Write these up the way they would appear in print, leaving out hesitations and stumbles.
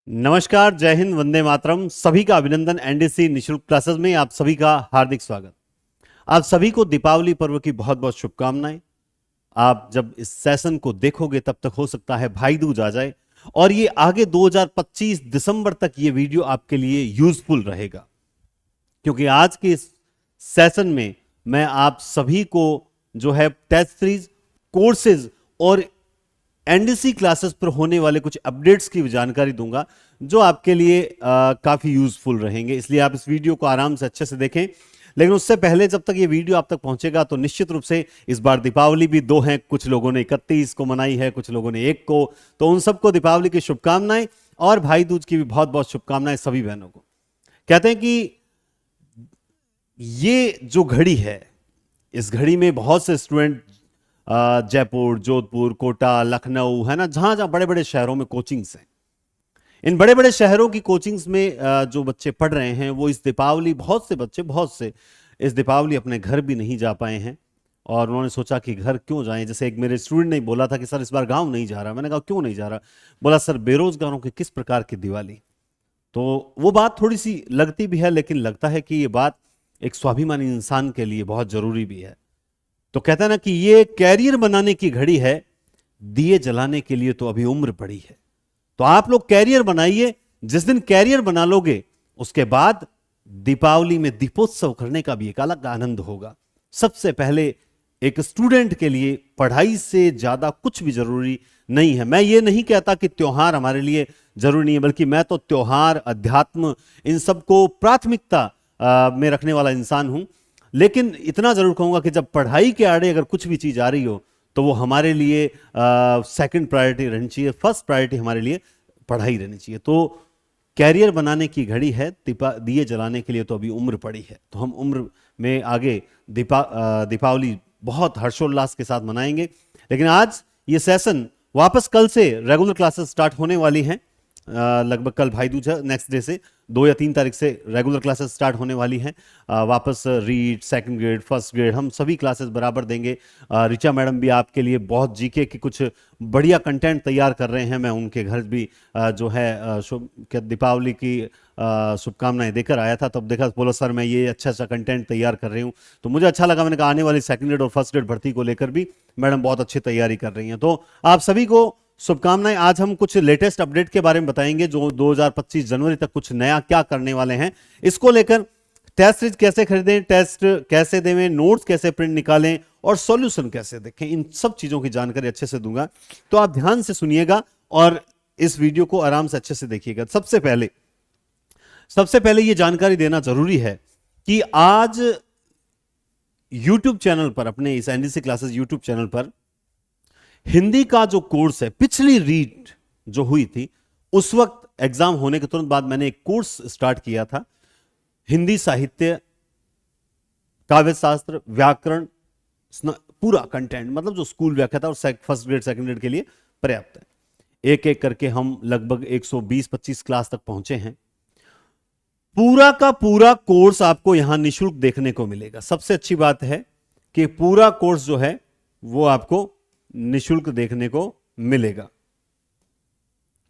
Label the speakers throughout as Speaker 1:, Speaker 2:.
Speaker 1: नमस्कार, जय हिंद, वंदे मातरम। सभी का अभिनंदन। एनडीसी निशुल्क क्लासेस में आप सभी का हार्दिक स्वागत। आप सभी को दीपावली पर्व की बहुत बहुत शुभकामनाएं। आप जब इस सेशन को देखोगे तब तक हो सकता है भाई दूज आ जाए और ये आगे 2025 दिसंबर तक ये वीडियो आपके लिए यूजफुल रहेगा, क्योंकि आज के इस सेशन में मैं आप सभी को जो है टेस्ट सीरीज, कोर्सेज और एनडीसी क्लासेस पर होने वाले कुछ अपडेट्स की जानकारी दूंगा जो आपके लिए काफी यूजफुल रहेंगे। इसलिए आप इस वीडियो को आराम से अच्छे से देखें। लेकिन उससे पहले जब तक ये वीडियो आप तक पहुंचेगा तो निश्चित रूप से इस बार दीपावली भी दो हैं। कुछ लोगों ने 31 को मनाई है, कुछ लोगों ने 1 को। तो उन सबको दीपावली की शुभकामनाएं और भाई दूज की भी बहुत बहुत शुभकामनाएं सभी बहनों को। कहते हैं कि ये जो घड़ी है, इस घड़ी में बहुत से स्टूडेंट जयपुर, जोधपुर, कोटा, लखनऊ, है ना, जहां जहां बड़े बड़े शहरों में कोचिंग्स हैं, इन बड़े बड़े शहरों की कोचिंग्स में जो बच्चे पढ़ रहे हैं वो इस दीपावली, बहुत से इस दीपावली अपने घर भी नहीं जा पाए हैं। और उन्होंने सोचा कि घर क्यों जाएं। जैसे एक मेरे स्टूडेंट ने बोला था कि सर इस बार गांव नहीं जा रहा। मैंने कहा क्यों नहीं जा रहा? बोला सर बेरोजगारों की किस प्रकार की दिवाली। तो वो बात थोड़ी सी लगती भी है, लेकिन लगता है कि ये बात एक स्वाभिमानी इंसान के लिए बहुत जरूरी भी है। तो कहता है ना कि ये कैरियर बनाने की घड़ी है, दिए जलाने के लिए तो अभी उम्र पड़ी है। तो आप लोग कैरियर बनाइए। जिस दिन कैरियर बना लोगे उसके बाद दीपावली में दीपोत्सव करने का भी एक अलग आनंद होगा। सबसे पहले एक स्टूडेंट के लिए पढ़ाई से ज्यादा कुछ भी जरूरी नहीं है। मैं ये नहीं कहता कि त्योहार हमारे लिए जरूरी नहीं है, बल्कि मैं तो त्योहार, अध्यात्म, इन सबको प्राथमिकता में रखने वाला इंसान हूं। लेकिन इतना जरूर कहूंगा कि जब पढ़ाई के आड़े अगर कुछ भी चीज आ रही हो तो वो हमारे लिए सेकंड प्रायोरिटी रहनी चाहिए। फर्स्ट प्रायोरिटी हमारे लिए पढ़ाई रहनी चाहिए। तो कैरियर बनाने की घड़ी है, दिए जलाने के लिए तो अभी उम्र पड़ी है। तो हम उम्र में आगे दीपावली बहुत हर्षोल्लास के साथ मनाएंगे। लेकिन आज ये सेशन वापस कल से रेगुलर क्लासेस स्टार्ट होने वाली हैं। लगभग कल भाई दूज है, नेक्स्ट डे से 2 या 3 तारीख से रेगुलर क्लासेस स्टार्ट होने वाली हैं। वापस read, second grade, first grade, हम सभी क्लासेस बराबर देंगे। ऋचा मैडम भी आपके लिए बहुत जीके की कुछ बढ़िया कंटेंट तैयार कर रहे हैं। मैं उनके घर भी जो है दीपावली की शुभकामनाएं देकर आया था। तब देखा, बोला सर मैं ये अच्छा अच्छा कंटेंट तैयार कर रही हूँ। तो मुझे अच्छा लगा। मैंने कहा आने वाली सेकंड ग्रेड और फर्स्ट ग्रेड भर्ती को लेकर भी मैडम बहुत अच्छी तैयारी कर रही हैं। तो आप सभी को शुभकामनाएं। आज हम कुछ लेटेस्ट अपडेट के बारे में बताएंगे जो 2025 जनवरी तक कुछ नया क्या करने वाले हैं। इसको लेकर टेस्ट सीरीज कैसे खरीदें, टेस्ट कैसे देवें, नोट्स कैसे प्रिंट निकालें और सॉल्यूशन कैसे देखें, इन सब चीजों की जानकारी अच्छे से दूंगा। तो आप ध्यान से सुनिएगा और इस वीडियो को आराम से अच्छे से देखिएगा। सबसे पहले यह जानकारी देना जरूरी है कि आज YouTube चैनल पर, अपने इस एनडीसी क्लासेस YouTube चैनल पर हिंदी का जो कोर्स है, पिछली रीड जो हुई थी उस वक्त एग्जाम होने के तुरंत बाद मैंने एक कोर्स स्टार्ट किया था। हिंदी साहित्य, काव्य शास्त्र, व्याकरण, पूरा कंटेंट, मतलब जो स्कूल व्याख्या और फर्स्ट ग्रेड सेकंड ग्रेड के लिए पर्याप्त है। एक एक करके हम लगभग 120-25 क्लास तक पहुंचे हैं। पूरा का पूरा कोर्स आपको यहां निशुल्क देखने को मिलेगा। सबसे अच्छी बात है कि पूरा कोर्स जो है वो आपको निशुल्क देखने को मिलेगा।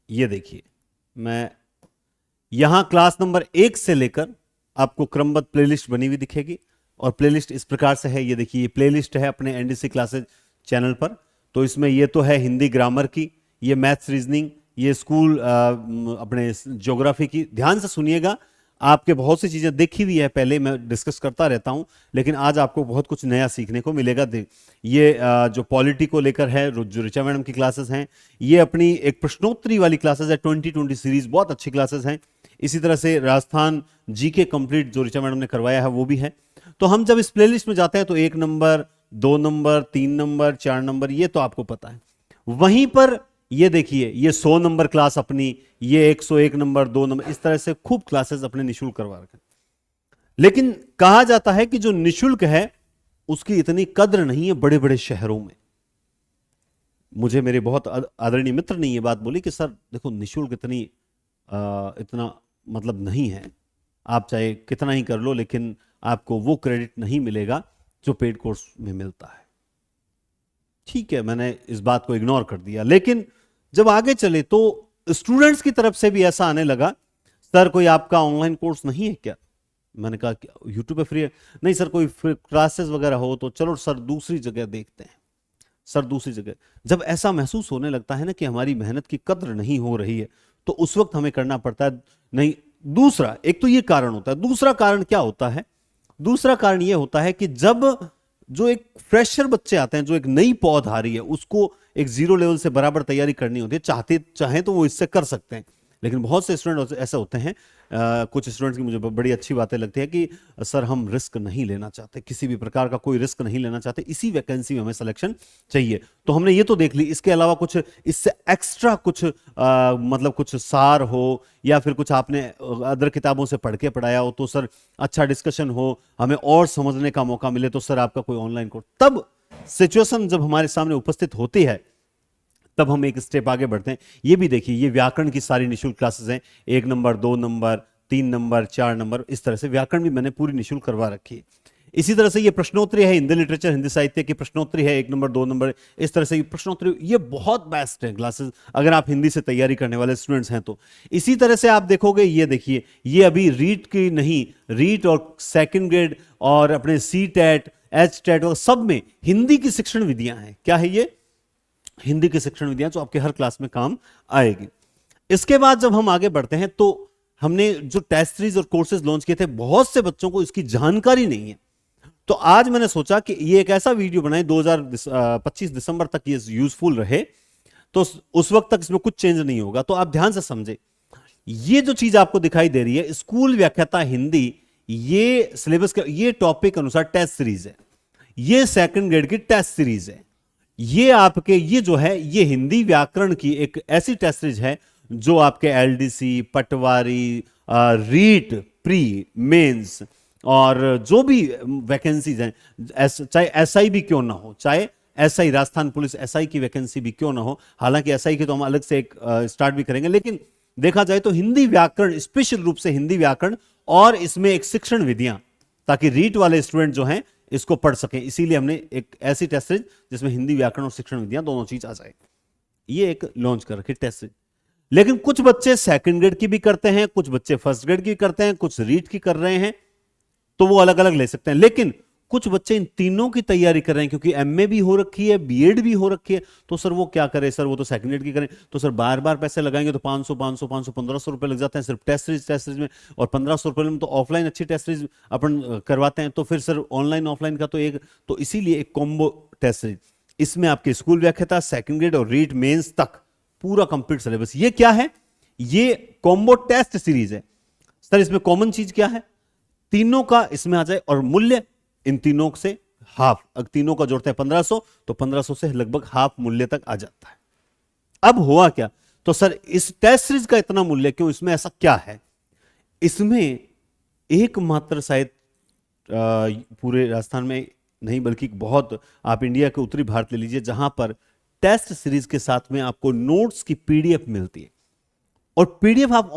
Speaker 1: ये देखिए, मैं यहां क्लास नंबर 1 से लेकर आपको क्रमबद्ध प्लेलिस्ट बनी हुई दिखेगी। और प्लेलिस्ट इस प्रकार से है, ये देखिए, ये प्लेलिस्ट है अपने एनडीसी क्लासेस चैनल पर। तो इसमें ये तो है हिंदी ग्रामर की, ये मैथ्स रीजनिंग, ये स्कूल अपने ज्योग्राफी की। ध्यान से सुनिएगा, आपके बहुत सी चीजें देखी हुई है, पहले मैं डिस्कस करता रहता हूं, लेकिन आज आपको बहुत कुछ नया सीखने को मिलेगा। ये जो पॉलिटी को लेकर है, जो ऋचा मैडम की क्लासेस हैं, ये अपनी एक प्रश्नोत्तरी वाली क्लासेस है, 2020 सीरीज, बहुत अच्छी क्लासेस हैं। इसी तरह से राजस्थान जीके कंप्लीट जो ऋचा मैडम ने करवाया है वो भी है। तो हम जब इस प्लेलिस्ट में जाते हैं तो 1 नंबर, 2 नंबर, 3 नंबर, 4 नंबर, ये तो आपको पता है। वहीं पर ये देखिए, ये 100 नंबर क्लास अपनी, ये 101 नंबर, 2 नंबर, इस तरह से खूब क्लासेस अपने निशुल्क करवा रखे। लेकिन कहा जाता है कि जो निशुल्क है उसकी इतनी कद्र नहीं है बड़े बड़े शहरों में। मुझे मेरे बहुत आदरणीय मित्र ने ये बात बोली कि सर देखो, निशुल्क इतना मतलब नहीं है, आप चाहे कितना ही कर लो लेकिन आपको वो क्रेडिट नहीं मिलेगा जो पेड कोर्स में मिलता है। ठीक है, मैंने इस बात को इग्नोर कर दिया। लेकिन जब आगे चले तो स्टूडेंट्स की तरफ से भी ऐसा आने लगा, सर कोई आपका ऑनलाइन कोर्स नहीं है क्या? मैंने कहा कि यूट्यूब पे फ्री है। नहीं सर, कोई क्लासेस वगैरह हो तो चलो सर दूसरी जगह देखते हैं, सर दूसरी जगह। जब ऐसा महसूस होने लगता है ना कि हमारी मेहनत की कद्र नहीं हो रही है, तो उस वक्त हमें करना पड़ता है नहीं। दूसरा, एक तो ये कारण होता है, दूसरा कारण क्या होता है? दूसरा कारण ये होता है कि जब जो एक फ्रेशर बच्चे आते हैं, जो एक नई पौध आ रही है, उसको एक जीरो लेवल से बराबर तैयारी करनी होती है, चाहते चाहें तो वो इससे कर सकते हैं। लेकिन बहुत से स्टूडेंट ऐसे होते हैं, कुछ स्टूडेंट्स की मुझे बड़ी अच्छी बातें लगती है कि सर हम रिस्क नहीं लेना चाहते, किसी भी प्रकार का कोई रिस्क नहीं लेना चाहते, इसी वैकेंसी में हमें सिलेक्शन चाहिए। तो हमने ये तो देख ली, इसके अलावा कुछ इससे एक्स्ट्रा कुछ मतलब कुछ सार हो, या फिर कुछ आपने अदर किताबों से पढ़ के पढ़ाया हो, तो सर अच्छा डिस्कशन हो, हमें और समझने का मौका मिले, तो सर आपका कोई ऑनलाइन कोर्स। तब सिचुएशन जब हमारे सामने उपस्थित होती है, तब हम एक स्टेप आगे बढ़ते हैं। ये भी देखिए, ये व्याकरण की सारी निःशुल्क क्लासेस हैं, 1 नंबर, 2 नंबर, 3 नंबर, 4 नंबर, इस तरह से व्याकरण भी मैंने पूरी निःशुल्क करवा रखी है। इसी तरह से ये प्रश्नोत्तरी है, हिंदी लिटरेचर, हिंदी साहित्य की प्रश्नोत्तरी है, 1 नंबर, 2 नंबर, इस तरह से ये प्रश्नोत्तरी, ये बहुत बेस्ट है क्लासेस अगर आप हिंदी से तैयारी करने वाले स्टूडेंट्स हैं तो। इसी तरह से आप देखोगे, ये देखिए, ये अभी रीट की नहीं, रीट और सेकंड ग्रेड और अपने सी टेट, एच टेट और सब में हिंदी की शिक्षण विधियां हैं। क्या है ये? हिंदी की शिक्षण विधियां, जो आपके हर क्लास में काम आएगी। इसके बाद जब हम आगे बढ़ते हैं, तो हमने जो टेस्ट सीरीज और कोर्सेज लॉन्च किए थे, बहुत से बच्चों को इसकी जानकारी नहीं है। तो आज मैंने सोचा कि ये एक ऐसा वीडियो बनाए 2025 दिसंबर तक ये यूजफुल रहे, तो उस वक्त तक इसमें कुछ चेंज नहीं होगा। तो आप ध्यान से समझे, ये जो चीज आपको दिखाई दे रही है, स्कूल व्याख्याता हिंदी, ये सिलेबस का ये टॉपिक अनुसार टेस्ट सीरीज है, ये सेकंड ग्रेड की टेस्ट सीरीज है। ये आपके ये जो है, ये हिंदी व्याकरण की एक ऐसी टेस्ट सीरीज है जो आपके एलडीसी, पटवारी, रीट, प्री, मेंस और जो भी वैकेंसीज हैं, चाहे एसआई भी क्यों ना हो, चाहे एसआई राजस्थान पुलिस एसआई की वैकेंसी भी क्यों ना हो, हालांकि एसआई की तो हम अलग से एक स्टार्ट भी करेंगे, लेकिन देखा जाए तो हिंदी व्याकरण, स्पेशल रूप से हिंदी व्याकरण, और इसमें एक शिक्षण विधियां, ताकि रीट वाले स्टूडेंट जो हैं इसको पढ़ सकें। इसीलिए हमने एक ऐसी टेस्ट सीरीज जिसमें हिंदी व्याकरण और शिक्षण विधियां दोनों चीज आ जाए, ये एक लॉन्च कर रखी टेस्ट सीरीज। लेकिन कुछ बच्चे सेकंड ग्रेड की भी करते हैं, कुछ बच्चे फर्स्ट ग्रेड की करते हैं, कुछ रीट की कर रहे हैं, तो वो अलग अलग ले सकते हैं। लेकिन कुछ बच्चे इन तीनों की तैयारी कर रहे हैं, क्योंकि एमए भी हो रखी है, बीएड भी हो रखी है, तो सर वो क्या करें? सर वो तो सेकंड ग्रेड की करें, तो सर बार बार पैसे लगाएंगे तो 500 500 500 1500 रुपए लग जाते हैं सिर्फ टेस्ट सीरीज में, और 1500 रुपए में तो ऑफलाइन अच्छी टेस्ट सीरीज अपन करवाते हैं, तो फिर सर ऑनलाइन ऑफलाइन का तो एक, तो इसीलिए एक कॉम्बो टेस्ट सीरीज, इसमें आपके स्कूल व्याख्याता, सेकंड ग्रेड और रीट मेंस तक पूरा कंप्लीट सिलेबस। ये क्या है? ये कॉम्बो टेस्ट सीरीज है। सर इसमें कॉमन चीज क्या है? तीनों का इसमें आ जाए, और मूल्य इन तीनों से हाफ, अगर तीनों का जोड़ते हैं 1500, तो 1500 से लगभग हाफ मूल्य तक आ जाता है। अब हुआ क्या? तो सर इस टेस्ट सीरीज का इतना मूल्य क्यों? इसमें ऐसा क्या है? इसमें एकमात्र शायद पूरे राजस्थान में नहीं, बल्कि बहुत, आप इंडिया के उत्तरी भारत ले लीजिए, जहां पर टेस्ट सीरीज के साथ में आपको नोट्स की पीडीएफ मिलती है। और पीडीएफ आप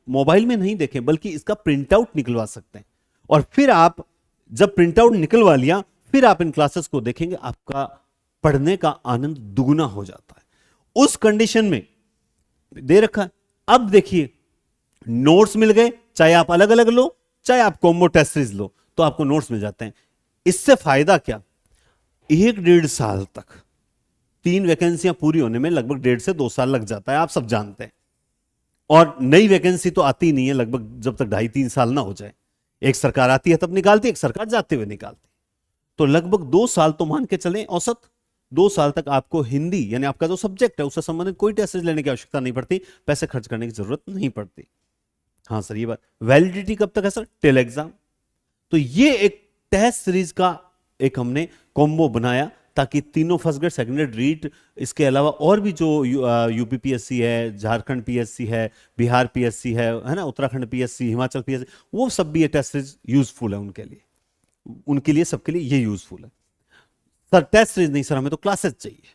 Speaker 1: मोबाइल में नहीं देखें, बल्कि इसका प्रिंट आउट निकलवा सकते हैं, और फिर आप जब प्रिंट आउट निकलवा लिया, फिर आप इन क्लासेस को देखेंगे, आपका पढ़ने का आनंद दुगुना हो जाता है। उस कंडीशन में दे रखा है। अब देखिए, नोट्स मिल गए, चाहे आप अलग अलग लो, चाहे आप कॉम्बो टेस्ट सीरीज लो, तो आपको नोट्स मिल जाते हैं। इससे फायदा क्या? 1-1.5 साल तक, 3 वैकेंसियां पूरी होने में लगभग 1.5 से 2 साल लग जाता है, आप सब जानते हैं। और नई वैकेंसी तो आती नहीं है लगभग जब तक 2.5-3 साल ना हो जाए। एक सरकार आती है तब निकालती है, एक सरकार जाते हुए निकालती है, तो लगभग 2 साल तो मान के चलें औसत। 2 साल तक आपको हिंदी, यानी आपका जो सब्जेक्ट है उससे संबंधित कोई टेस्ट लेने की आवश्यकता नहीं पड़ती, पैसे खर्च करने की जरूरत नहीं पड़ती। हाँ सर, ये बात। वैलिडिटी कब तक है सर? Till exam. तो ये एक टेस्ट सीरीज का एक हमने कॉम्बो बनाया, ताकि तीनों first grade, second grade, REET, इसके अलावा और भी जो यूपी पीएससी है, झारखंड पीएससी है, बिहार पीएससी है ना, उत्तराखंड पीएससी, हिमाचल पीएससी, वो सब भी ये टेस्ट सीरीज यूजफुल है उनके लिए सबके लिए ये यूजफुल है। सर टेस्ट सीरीज नहीं सर, हमें तो क्लासेस चाहिए।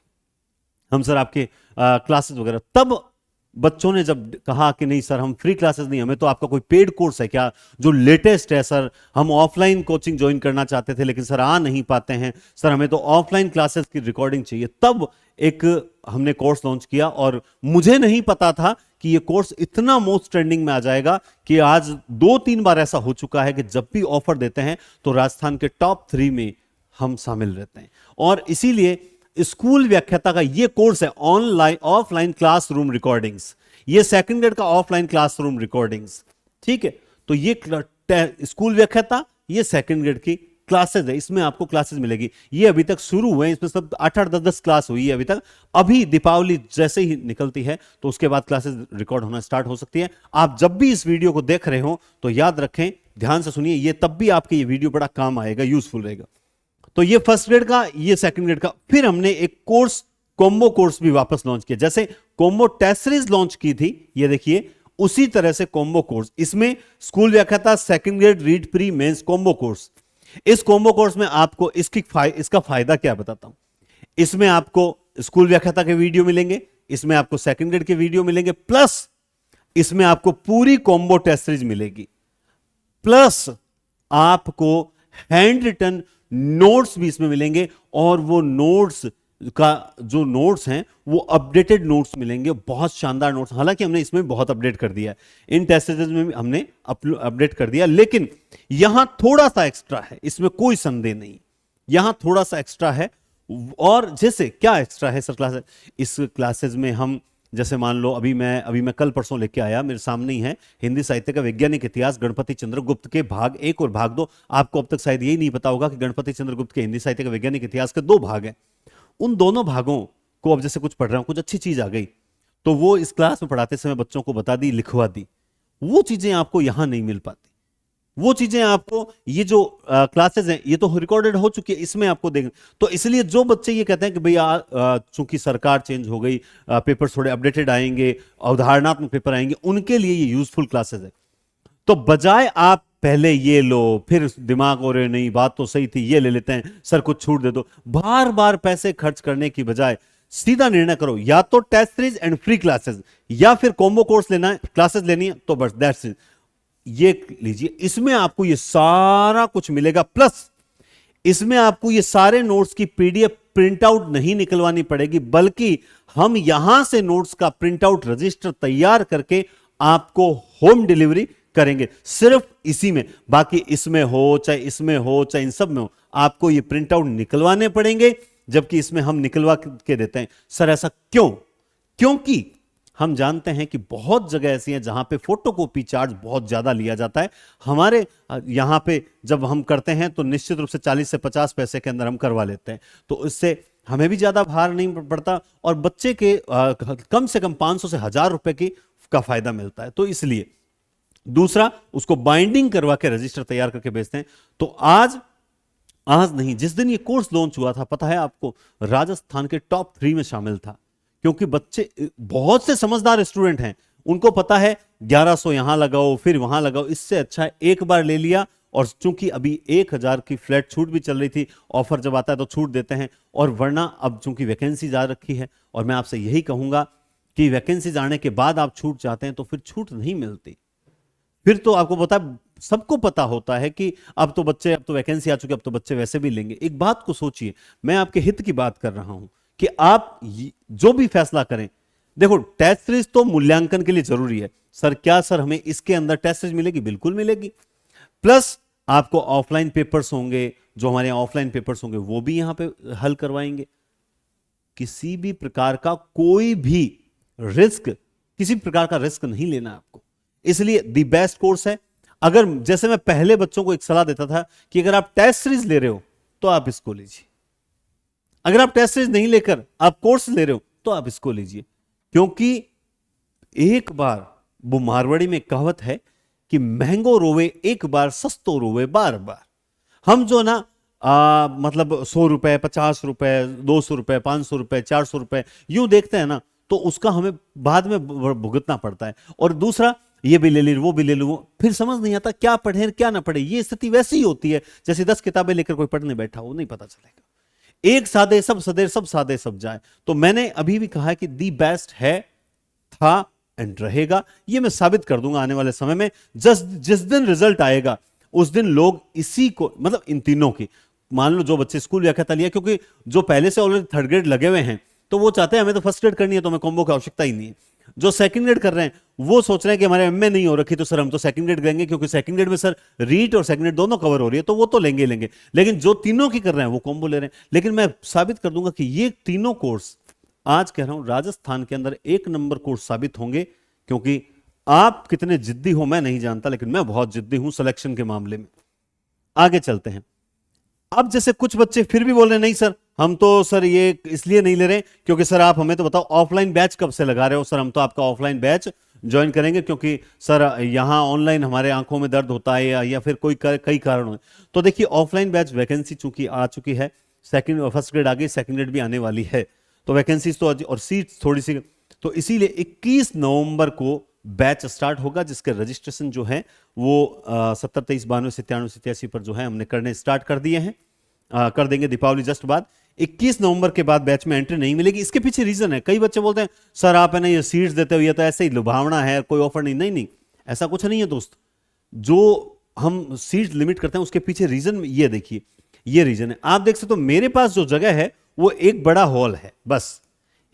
Speaker 1: हम सर आपके क्लासेस वगैरह, तब बच्चों ने जब कहा कि नहीं सर हम फ्री क्लासेस नहीं, हमें तो आपका कोई पेड कोर्स है क्या जो लेटेस्ट है सर, हम ऑफलाइन कोचिंग ज्वाइन करना चाहते थे लेकिन सर आ नहीं पाते हैं, सर हमें तो ऑफलाइन क्लासेस की रिकॉर्डिंग चाहिए, तब एक हमने कोर्स लॉन्च किया। और मुझे नहीं पता था कि ये कोर्स इतना मोस्ट ट्रेंडिंग में आ जाएगा कि आज 2-3 बार ऐसा हो चुका है कि जब भी ऑफर देते हैं तो राजस्थान के टॉप 3 में हम शामिल रहते हैं। और इसीलिए स्कूल व्याख्याता का ये कोर्स है ऑनलाइन ऑफलाइन क्लासरूम रिकॉर्डिंग्स, ये सेकंड ग्रेड का ऑफलाइन क्लासरूम रिकॉर्डिंग्स, ठीक है। तो ये स्कूल व्याख्याता, ये सेकंड ग्रेड की क्लासेस है, इसमें आपको क्लासेस मिलेगी। ये अभी तक शुरू हुए हैं, इसमें सब 8-8, 10-10 क्लास हुई है अभी तक। अभी दीपावली जैसे ही निकलती है तो उसके बाद क्लासेस रिकॉर्ड होना स्टार्ट हो सकती है। आप जब भी इस वीडियो को देख रहे हो तो याद रखें, ध्यान से सुनिए, ये तब भी आपके ये वीडियो बड़ा काम आएगा, यूजफुल रहेगा। तो ये फर्स्ट ग्रेड का, ये सेकंड ग्रेड का। फिर हमने एक कोर्स, कॉम्बो कोर्स भी वापस लॉन्च किया। जैसे कॉम्बो टेस्ट सीरीज लॉन्च की थी, ये देखिए, उसी तरह से कॉम्बो कोर्स, इसमें स्कूल व्याख्याता second grade REET pre mains combo course. इस कॉम्बो कोर्स में आपको इसका फायदा क्या बताता हूं। इसमें आपको स्कूल व्याख्याता के वीडियो मिलेंगे, इसमें आपको सेकंड ग्रेड के वीडियो मिलेंगे, प्लस इसमें आपको पूरी कॉम्बो टेस्ट सीरीज मिलेगी, प्लस आपको हैंड रिटन नोट्स भी इसमें मिलेंगे। और वो नोट्स का जो नोट्स हैं वो अपडेटेड नोट्स मिलेंगे, बहुत शानदार नोट्स। हालांकि हमने इसमें बहुत अपडेट कर दिया है, इन टेस्ट सीरीज में हमने अपडेट कर दिया, लेकिन यहां थोड़ा सा एक्स्ट्रा है, इसमें कोई संदेह नहीं, यहां थोड़ा सा एक्स्ट्रा है। और जैसे क्या एक्स्ट्रा है सर क्लासेस, इस क्लासेस में हम जैसे मान लो अभी मैं कल परसों लेके आया, मेरे सामने ही है, हिंदी साहित्य का वैज्ञानिक इतिहास गणपति चंद्र गुप्त के भाग 1 और भाग 2। आपको अब तक शायद यही नहीं पता होगा कि गणपति चंद्र गुप्त के हिंदी साहित्य का वैज्ञानिक इतिहास के 2 भाग हैं। उन दोनों भागों को अब जैसे कुछ पढ़ रहा हूं, कुछ अच्छी चीज आ गई तो वो इस क्लास में पढ़ाते समय बच्चों को बता दी, लिखवा दी। वो चीजें आपको यहां नहीं मिल पाती, वो चीजें आपको ये जो क्लासेस हैं ये तो रिकॉर्डेड हो चुकी है, इसमें आपको देखें। तो इसलिए जो बच्चे ये कहते हैं कि भैया चूंकि सरकार चेंज हो गई, पेपर थोड़े अपडेटेड आएंगे, अवधारणात्मक पेपर आएंगे, उनके लिए ये यूजफुल क्लासेस है। तो बजाय आप पहले ये लो फिर दिमाग हो रहे नहीं बात तो सही थी, ये ले लेते हैं सर कुछ छूट दे दो, बार बार पैसे खर्च करने की बजाय सीधा निर्णय करो, या तो test series and free classes, या फिर कॉम्बो कोर्स लेना है, क्लासेस लेनी है, तो बस दैट्स इट, ये लीजिए। इसमें आपको ये सारा कुछ मिलेगा, प्लस इसमें आपको ये सारे नोट्स की पीडीएफ प्रिंट आउट नहीं निकलवानी पड़ेगी, बल्कि हम यहां से नोट्स का प्रिंट आउट रजिस्टर तैयार करके आपको होम डिलीवरी करेंगे, सिर्फ इसी में। बाकी इसमें हो चाहे इसमें हो चाहे इन सब में हो, आपको ये प्रिंट आउट निकलवाने पड़ेंगे, जबकि इसमें हम निकलवा के देते हैं। सर ऐसा क्यों? क्योंकि हम जानते हैं कि बहुत जगह ऐसी हैं जहां पे फोटोकॉपी चार्ज बहुत ज्यादा लिया जाता है। हमारे यहां पे जब हम करते हैं तो निश्चित रूप से 40 से 50 पैसे के अंदर हम करवा लेते हैं, तो इससे हमें भी ज्यादा भार नहीं पड़ता और बच्चे के कम से कम 500 से 1000 रुपए का फायदा मिलता है। तो इसलिए दूसरा, उसको बाइंडिंग करवा के रजिस्टर तैयार करके बेचते हैं। तो आज नहीं, जिस दिन ये कोर्स लॉन्च हुआ था, पता है आपको, राजस्थान के टॉप 3 में शामिल था, क्योंकि बच्चे बहुत से समझदार स्टूडेंट हैं, उनको पता है 1100 यहां लगाओ फिर वहां लगाओ, इससे अच्छा एक बार ले लिया। और चूंकि अभी 1000 की फ्लैट छूट भी चल रही थी, ऑफर जब आता है तो छूट देते हैं, और वरना अब चूंकि वैकेंसी आ रखी है, और मैं आपसे यही कहूंगा कि वैकेंसी आने के बाद आप छूट चाहते हैं तो फिर छूट नहीं मिलती। फिर तो आपको पता, सबको पता होता है कि अब तो वैकेंसी आ चुकी है, अब तो बच्चे वैसे भी लेंगे। एक बात को सोचिए, मैं आपके हित की बात कर रहा हूं कि आप जो भी फैसला करें, देखो टेस्ट सीरीज तो मूल्यांकन के लिए जरूरी है। सर हमें इसके अंदर टेस्ट सीरीज मिलेगी? बिल्कुल मिलेगी। प्लस आपको ऑफलाइन पेपर्स होंगे, जो हमारे यहां ऑफलाइन पेपर्स होंगे वो भी यहां पे हल करवाएंगे। किसी भी प्रकार का कोई भी रिस्क, किसी प्रकार का रिस्क नहीं लेना आपको, इसलिए दी बेस्ट कोर्स है। अगर जैसे मैं पहले बच्चों को एक सलाह देता था कि अगर आप टेस्ट सीरीज ले रहे हो तो आप इसको लीजिए, अगर आप टेस्ट सीरीज नहीं लेकर आप कोर्स ले रहे हो तो आप इसको लीजिए। क्योंकि एक बार, वो मारवाड़ी में कहावत है कि महंगो रोवे एक बार, सस्तो रोवे बार बार। हम जो ना मतलब 100 रुपए, 50 रुपए, 200 रुपए, 500 रुपए, 400 रुपए यूं देखते हैं ना, तो उसका हमें बाद में भुगतना पड़ता है। और दूसरा, ये भी ले ली वो भी ले लूं, फिर समझ नहीं आता क्या पढ़े क्या ना पढ़े। ये स्थिति वैसी ही होती है जैसे 10 किताबें लेकर कोई पढ़ने बैठा हो, नहीं पता चलेगा। एक सादे सब सदे, सब सादे सब जाए। तो मैंने अभी भी कहा कि दी बेस्ट है, था एंड रहेगा। ये मैं साबित कर दूंगा आने वाले समय में। जिस दिन रिजल्ट आएगा उस दिन लोग इसी को, मतलब इन तीनों की, मान लो जो बच्चे स्कूल व्याख्याता लिया, क्योंकि जो पहले से ऑलरेडी थर्ड ग्रेड लगे हुए हैं तो वो चाहते हैं हमें तो फर्स्ट ग्रेड करनी है, तो हमें कॉम्बो की आवश्यकता ही नहीं है। जो सेकंड ग्रेड कर रहे हैं वो सोच रहे हैं कि हमारे एमए नहीं हो रखी तो सर हम तो सेकंड ग्रेड लेंगे, क्योंकि सेकंड ग्रेड में सर रीट और सेकंड ग्रेड दोनों कवर हो रही है, तो वो तो लेंगे ही लेंगे। लेकिन जो तीनों की कर रहे हैं वो कॉम्बो ले रहे हैं। लेकिन मैं साबित कर दूंगा कि ये तीनों कोर्स, आज कह रहा हूं, राजस्थान के अंदर एक नंबर कोर्स साबित होंगे। क्योंकि आप कितने जिद्दी हो मैं नहीं जानता, लेकिन मैं बहुत जिद्दी हूं सिलेक्शन के मामले में। आगे चलते हैं। अब जैसे कुछ बच्चे फिर भी बोल रहे हैं नहीं सर हम तो सर ये इसलिए नहीं ले रहे क्योंकि सर आप हमें तो बताओ ऑफलाइन बैच कब से लगा रहे हो। सर हम तो आपका ऑफलाइन बैच ज्वाइन करेंगे क्योंकि सर यहां ऑनलाइन हमारे आंखों में दर्द होता है या फिर कोई कई कारण है। तो देखिए ऑफलाइन बैच वैकेंसी चूंकि आ चुकी है, सेकंड फर्स्ट ग्रेड आ गई, सेकंड ग्रेड भी आने वाली है, तो वैकेंसीज तो और सीट्स थोड़ी सी, तो इसीलिए 21 नवंबर को बैच स्टार्ट होगा, जिसके रजिस्ट्रेशन जो है वो 70 23 92 97 87 पर जो है हमने करने स्टार्ट कर दिए हैं। कर देंगे दीपावली जस्ट बाद। 21 नवंबर के बाद बैच में एंट्री नहीं मिलेगी। इसके पीछे रीजन है, कई बच्चे बोलते हैं सर आप है ना ये सीट्स देते हो, ये तो ऐसे ही लुभावना है, कोई ऑफर नहीं। नहीं नहीं, ऐसा कुछ नहीं है दोस्त। जो हम सीट्स लिमिट करते हैं उसके पीछे रीजन ये देखिए, ये रीजन है। आप देख सकते हो मेरे पास जो जगह है वो एक बड़ा हॉल है, बस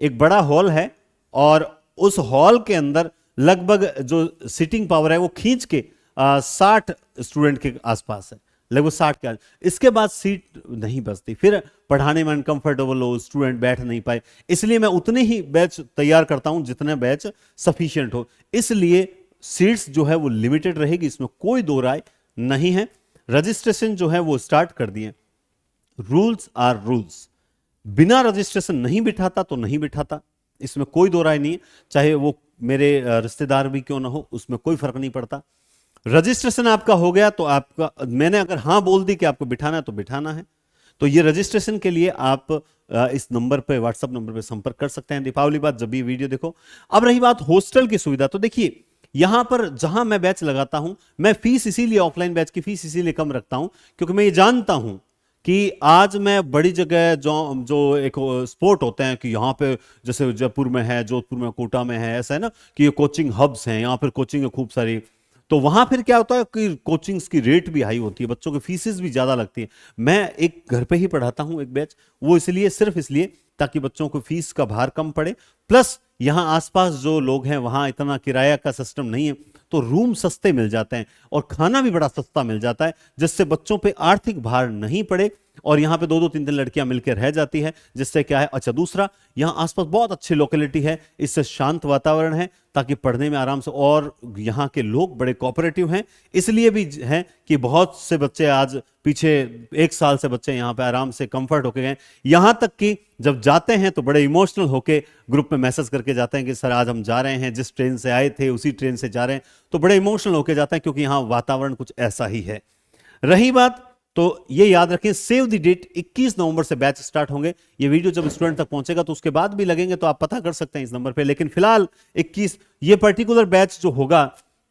Speaker 1: एक बड़ा हॉल है, और उस हॉल के अंदर लगभग जो सिटिंग पावर है वो खींच के 60 स्टूडेंट के आसपास है, लगभग 60 के। इसके बाद सीट नहीं बचती, फिर पढ़ाने में अनकंफर्टेबल हो, स्टूडेंट बैठ नहीं पाए, इसलिए मैं उतने ही बैच तैयार करता हूं जितने बैच सफिशिएंट हो। इसलिए सीट्स जो है वो लिमिटेड रहेगी, इसमें कोई दो राय नहीं है। रजिस्ट्रेशन जो है वो स्टार्ट कर दिए। रूल्स आर रूल्स, बिना रजिस्ट्रेशन नहीं बिठाता तो नहीं बिठाता, इसमें कोई दो राय नहीं है। चाहे वो मेरे रिश्तेदार भी क्यों ना हो, उसमें कोई फर्क नहीं पड़ता। रजिस्ट्रेशन आपका हो गया तो आपका, मैंने अगर हां बोल दी कि आपको बिठाना है तो बिठाना है, तो ये रजिस्ट्रेशन के लिए आप इस नंबर पे, व्हाट्सएप नंबर पे संपर्क कर सकते हैं दीपावली बाद जब भी वीडियो देखो। अब रही बात हॉस्टल की सुविधा, तो देखिए यहां पर जहां मैं बैच लगाता हूं, मैं फीस इसीलिए, ऑफलाइन बैच की फीस इसीलिए कम रखता हूं क्योंकि मैं ये जानता हूं कि आज मैं बड़ी जगह जो एक स्पोर्ट होते हैं कि यहाँ पे जैसे जयपुर में है, जोधपुर में, कोटा में है, ऐसा है ना कि ये कोचिंग हब्स हैं, यहाँ पर कोचिंग है खूब सारी, तो वहां फिर क्या होता है कि कोचिंग्स की रेट भी हाई होती है, बच्चों की फीसेस भी ज्यादा लगती है। मैं एक घर पे ही पढ़ाता हूं एक बैच, वो इसलिए, सिर्फ इसलिए ताकि बच्चों को फीस का भार कम पड़े, प्लस यहां आसपास जो लोग हैं वहां इतना किराया का सिस्टम नहीं है, तो रूम सस्ते मिल जाते हैं और खाना भी बड़ा सस्ता मिल जाता है, जिससे बच्चों पे आर्थिक भार नहीं पड़े और यहां पे 2-2 3-3 लड़कियां मिलकर रह जाती है, जिससे क्या है। अच्छा, दूसरा, यहां आसपास बहुत अच्छी लोकेलिटी है, इससे शांत वातावरण है ताकि पढ़ने में आराम से, और यहां के लोग बड़े कोऑपरेटिव हैं, इसलिए भी है कि बहुत से बच्चे आज पीछे 1 साल से बच्चे यहां पे आराम से कंफर्ट होके गए। यहां तक कि जब जाते हैं तो बड़े इमोशनल होके ग्रुप में मैसेज करके जाते हैं कि सर आज हम जा रहे हैं, जिस ट्रेन से आए थे उसी ट्रेन से जा रहे हैं, तो बड़े इमोशनल होके जाते हैं क्योंकि यहां वातावरण कुछ ऐसा ही है। रही बात, तो ये याद रखें, सेव द डेट, 21 नवंबर से बैच स्टार्ट होंगे। ये वीडियो जब स्टूडेंट तक पहुंचेगा तो उसके बाद भी लगेंगे, तो आप पता कर सकते हैं इस नंबर पे, लेकिन फिलहाल 21, ये पर्टिकुलर बैच जो होगा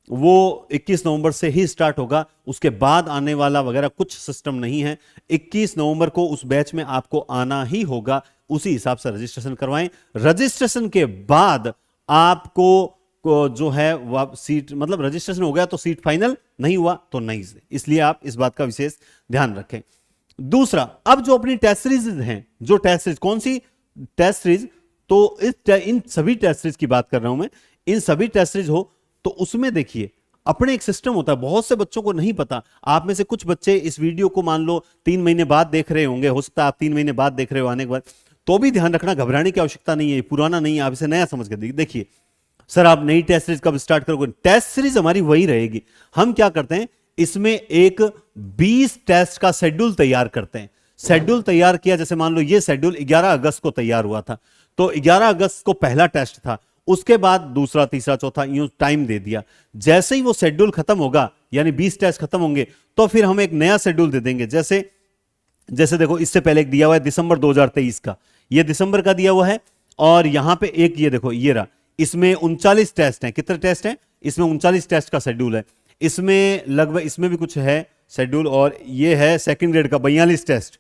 Speaker 1: वो 21 नवंबर से ही स्टार्ट होगा, उसके बाद आने वाला वगैरह कुछ सिस्टम नहीं है। 21 नवंबर को उस बैच में आपको आना ही होगा, उसी हिसाब से रजिस्ट्रेशन करवाएं। रजिस्ट्रेशन के बाद आपको जो है वह सीट, मतलब रजिस्ट्रेशन हो गया तो सीट फाइनल, नहीं हुआ तो नहीं, इसलिए आप इस बात का विशेष ध्यान रखें। दूसरा, अब जो अपनी टेस्ट सीरीज हैं, जो टेस्ट सीरीज, कौन सी टेस्ट सीरीज, तो इन सभी टेस्ट सीरीज की बात कर रहा हूं मैं, इन सभी टेस्ट सीरीज हो तो उसमें देखिए अपने एक सिस्टम होता है, बहुत से बच्चों को नहीं पता। आप में से कुछ बच्चे इस वीडियो को मान लो 3 महीने बाद देख रहे होंगे, हो सकता है आप 3 महीने बाद देख रहे हो आने के बाद, तो भी ध्यान रखना, घबराने की आवश्यकता नहीं है, पुराना नहीं है, आप इसे नया समझ के देखिए। सर आप नई टेस्ट सीरीज कब स्टार्ट करोगे? टेस्ट सीरीज हमारी वही रहेगी। हम क्या करते हैं, इसमें एक 20 टेस्ट का शेड्यूल तैयार करते हैं। शेड्यूल तैयार किया, जैसे मान लो ये शेड्यूल 11 अगस्त को तैयार हुआ था, तो 11 अगस्त को पहला टेस्ट था, उसके बाद दूसरा, तीसरा, चौथा, यूं टाइम दे दिया। जैसे ही वो शेड्यूल खत्म होगा, यानी 20 टेस्ट खत्म होंगे, तो फिर हम एक नया शेड्यूल दे देंगे। जैसे देखो, इससे पहले एक दिया हुआ है दिसंबर 2023 का, ये दिसंबर का दिया हुआ है, और यहां पे एक ये देखो, ये रहा, इसमें 39 टेस्ट हैं। कितने टेस्ट हैं इसमें? 39 टेस्ट का शेड्यूल है। इसमें लगभग, इसमें भी कुछ है शेड्यूल, और ये है सेकंड ग्रेड का 42 टेस्ट।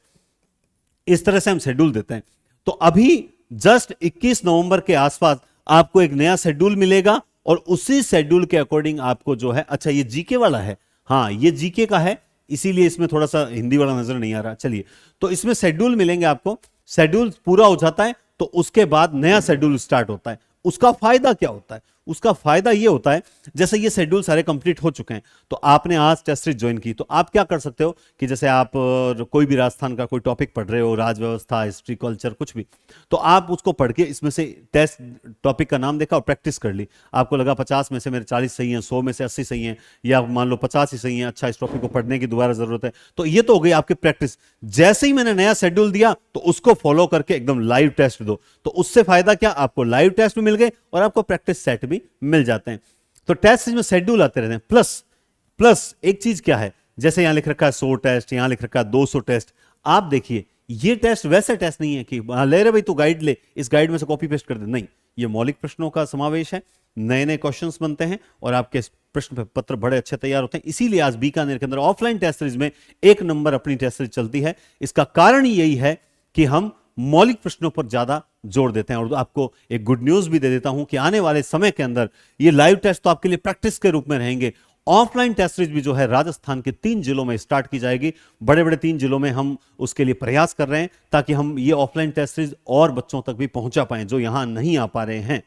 Speaker 1: इस तरह से हम शेड्यूल देते हैं। तो अभी जस्ट 21 नवंबर के आसपास आपको एक नया शेड्यूल मिलेगा, और उसी शेड्यूल के अकॉर्डिंग आपको जो है, अच्छा ये जीके वाला है, हाँ ये जीके का है, इसीलिए इसमें थोड़ा सा हिंदी वाला नजर नहीं आ रहा। चलिए, तो इसमें शेड्यूल मिलेंगे आपको, शेड्यूल पूरा हो जाता है तो उसके बाद नया शेड्यूल स्टार्ट होता है। उसका फायदा क्या होता है? उसका फायदा ये होता है, जैसे ये शेड्यूल सारे कंप्लीट हो चुके हैं तो आपने आज टेस्ट सीरीज ज्वाइन की, तो आप क्या कर सकते हो कि जैसे आप कोई भी राजस्थान का कोई टॉपिक पढ़ रहे हो, राज व्यवस्था, हिस्ट्री, कल्चर, कुछ भी, तो आप उसको पढ़ के इसमें से टेस्ट टॉपिक का नाम देखा और प्रैक्टिस कर ली। आपको लगा 50 में से मेरे 40 सही हैं, 100 में से 80 सही हैं, या मान लो 50 ही सही हैं, अच्छा इस टॉपिक को पढ़ने की दोबारा जरूरत है, तो ये तो हो गई आपकी प्रैक्टिस। जैसे ही मैंने नया शेड्यूल दिया तो उसको फॉलो करके एकदम लाइव टेस्ट दो, तो उससे फायदा क्या, आपको लाइव टेस्ट भी मिल गए और आपको प्रैक्टिस सेट भी मिल जाते हैं। तो टेस्ट में शेड्यूल आते रहते हैं। प्लस प्लस एक चीज क्या है, जैसे यहां लिख रखा है 100 टेस्ट, यहां लिख रखा है 200 टेस्ट। आप देखिए ये टेस्ट वैसे टेस्ट नहीं है कि ले रहे भाई तू गाइड ले, इस गाइड में से कॉपी पेस्ट कर दे, नहीं, ये मौलिक प्रश्नों का समावेश है, नए नए क्वेश्चंस बनते हैं और आपके प्रश्न पत्र बड़े अच्छे तैयार होते हैं। इसीलिए आज बीकानेर के अंदर ऑफलाइन टेस्ट सीरीज में 1 नंबर अपनी टेस्ट सीरीज चलती है। इसका कारण यही है कि हम मौलिक प्रश्नों पर ज्यादा जोर देते हैं। और आपको एक गुड न्यूज भी दे देता हूं कि आने वाले समय के अंदर ये लाइव टेस्ट तो आपके लिए प्रैक्टिस के रूप में रहेंगे, ऑफलाइन टेस्ट सीरीज भी जो है राजस्थान के 3 जिलों में स्टार्ट की जाएगी। बड़े बड़े 3 जिलों में हम उसके लिए प्रयास कर रहे हैं ताकि हम ये ऑफलाइन टेस्ट सीरीज और बच्चों तक भी पहुंचा पाएं जो यहां नहीं आ पा रहे हैं।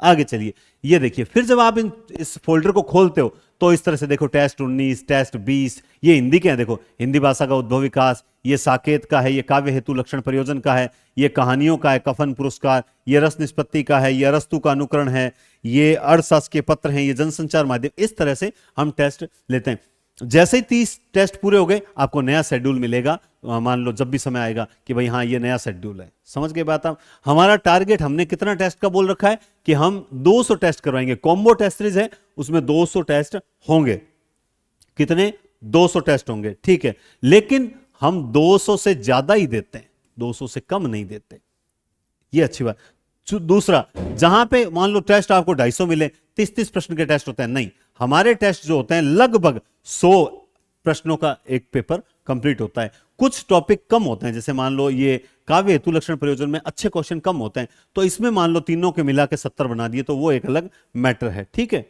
Speaker 1: आगे चलिए, ये देखिए, फिर जब आप इस फोल्डर को खोलते हो तो इस तरह से देखो, टेस्ट 19, टेस्ट 20, ये हिंदी के हैं, देखो हिंदी भाषा का उद्भव विकास, ये साकेत का है, ये काव्य हेतु लक्षण प्रयोजन का है, ये कहानियों का है, कफन पुरस्कार, ये रस निष्पत्ति का है, ये अरस्तु का अनुकरण है, ये अर्थशास्त्र के पत्र हैं, ये जनसंचार माध्यम। इस तरह से हम टेस्ट लेते हैं। जैसे ही 30 टेस्ट पूरे हो गए आपको नया शेड्यूल मिलेगा। मान लो जब भी समय आएगा कि भाई हाँ ये नया शेड्यूल है, समझ गए बात आप। हमारा टारगेट हमने कितना टेस्ट का बोल रखा है कि हम 200 टेस्ट करवाएंगे। कॉम्बो टेस्ट सीरीज है, उसमें 200 टेस्ट होंगे। कितने? 200 टेस्ट होंगे, ठीक है, लेकिन हम 200 से ज्यादा ही देते हैं, 200 से कम नहीं देते, ये अच्छी बात। दूसरा, जहां पे मान लो टेस्ट आपको 250 मिले, 30-30 प्रश्न के टेस्ट होते हैं, नहीं, हमारे टेस्ट जो होते हैं लगभग 100 प्रश्नों का एक पेपर कंप्लीट होता है। कुछ टॉपिक कम होते हैं, जैसे मान लो ये काव्य हेतु लक्षण प्रयोजन में अच्छे क्वेश्चन कम होते हैं, तो इसमें मान लो तीनों के मिला के 70 बना दिए, तो वो एक अलग मैटर है, ठीक है।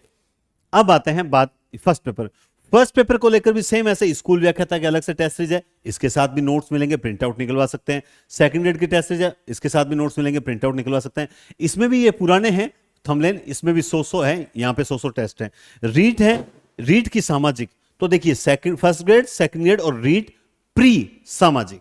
Speaker 1: अब आते हैं बात फर्स्ट पेपर। फर्स्ट पेपर को लेकर भी सेम ऐसे स्कूल व्याख्याता के अलग से टेस्ट सीरीज है, इसके साथ भी नोट्स मिलेंगे, प्रिंट आउट निकलवा सकते हैं। सेकंड ग्रेड की टेस्ट सीरीज है, इसके साथ भी नोट्स मिलेंगे, प्रिंट आउट निकलवा सकते हैं। इसमें भी ये पुराने हैं थंबनेल, इसमें भी 100 है, यहां पे 100 टेस्ट है। रीड है, रीड की सामाजिक, तो देखिए फर्स्ट ग्रेड, सेकंड ग्रेड और रीड प्री सामाजिक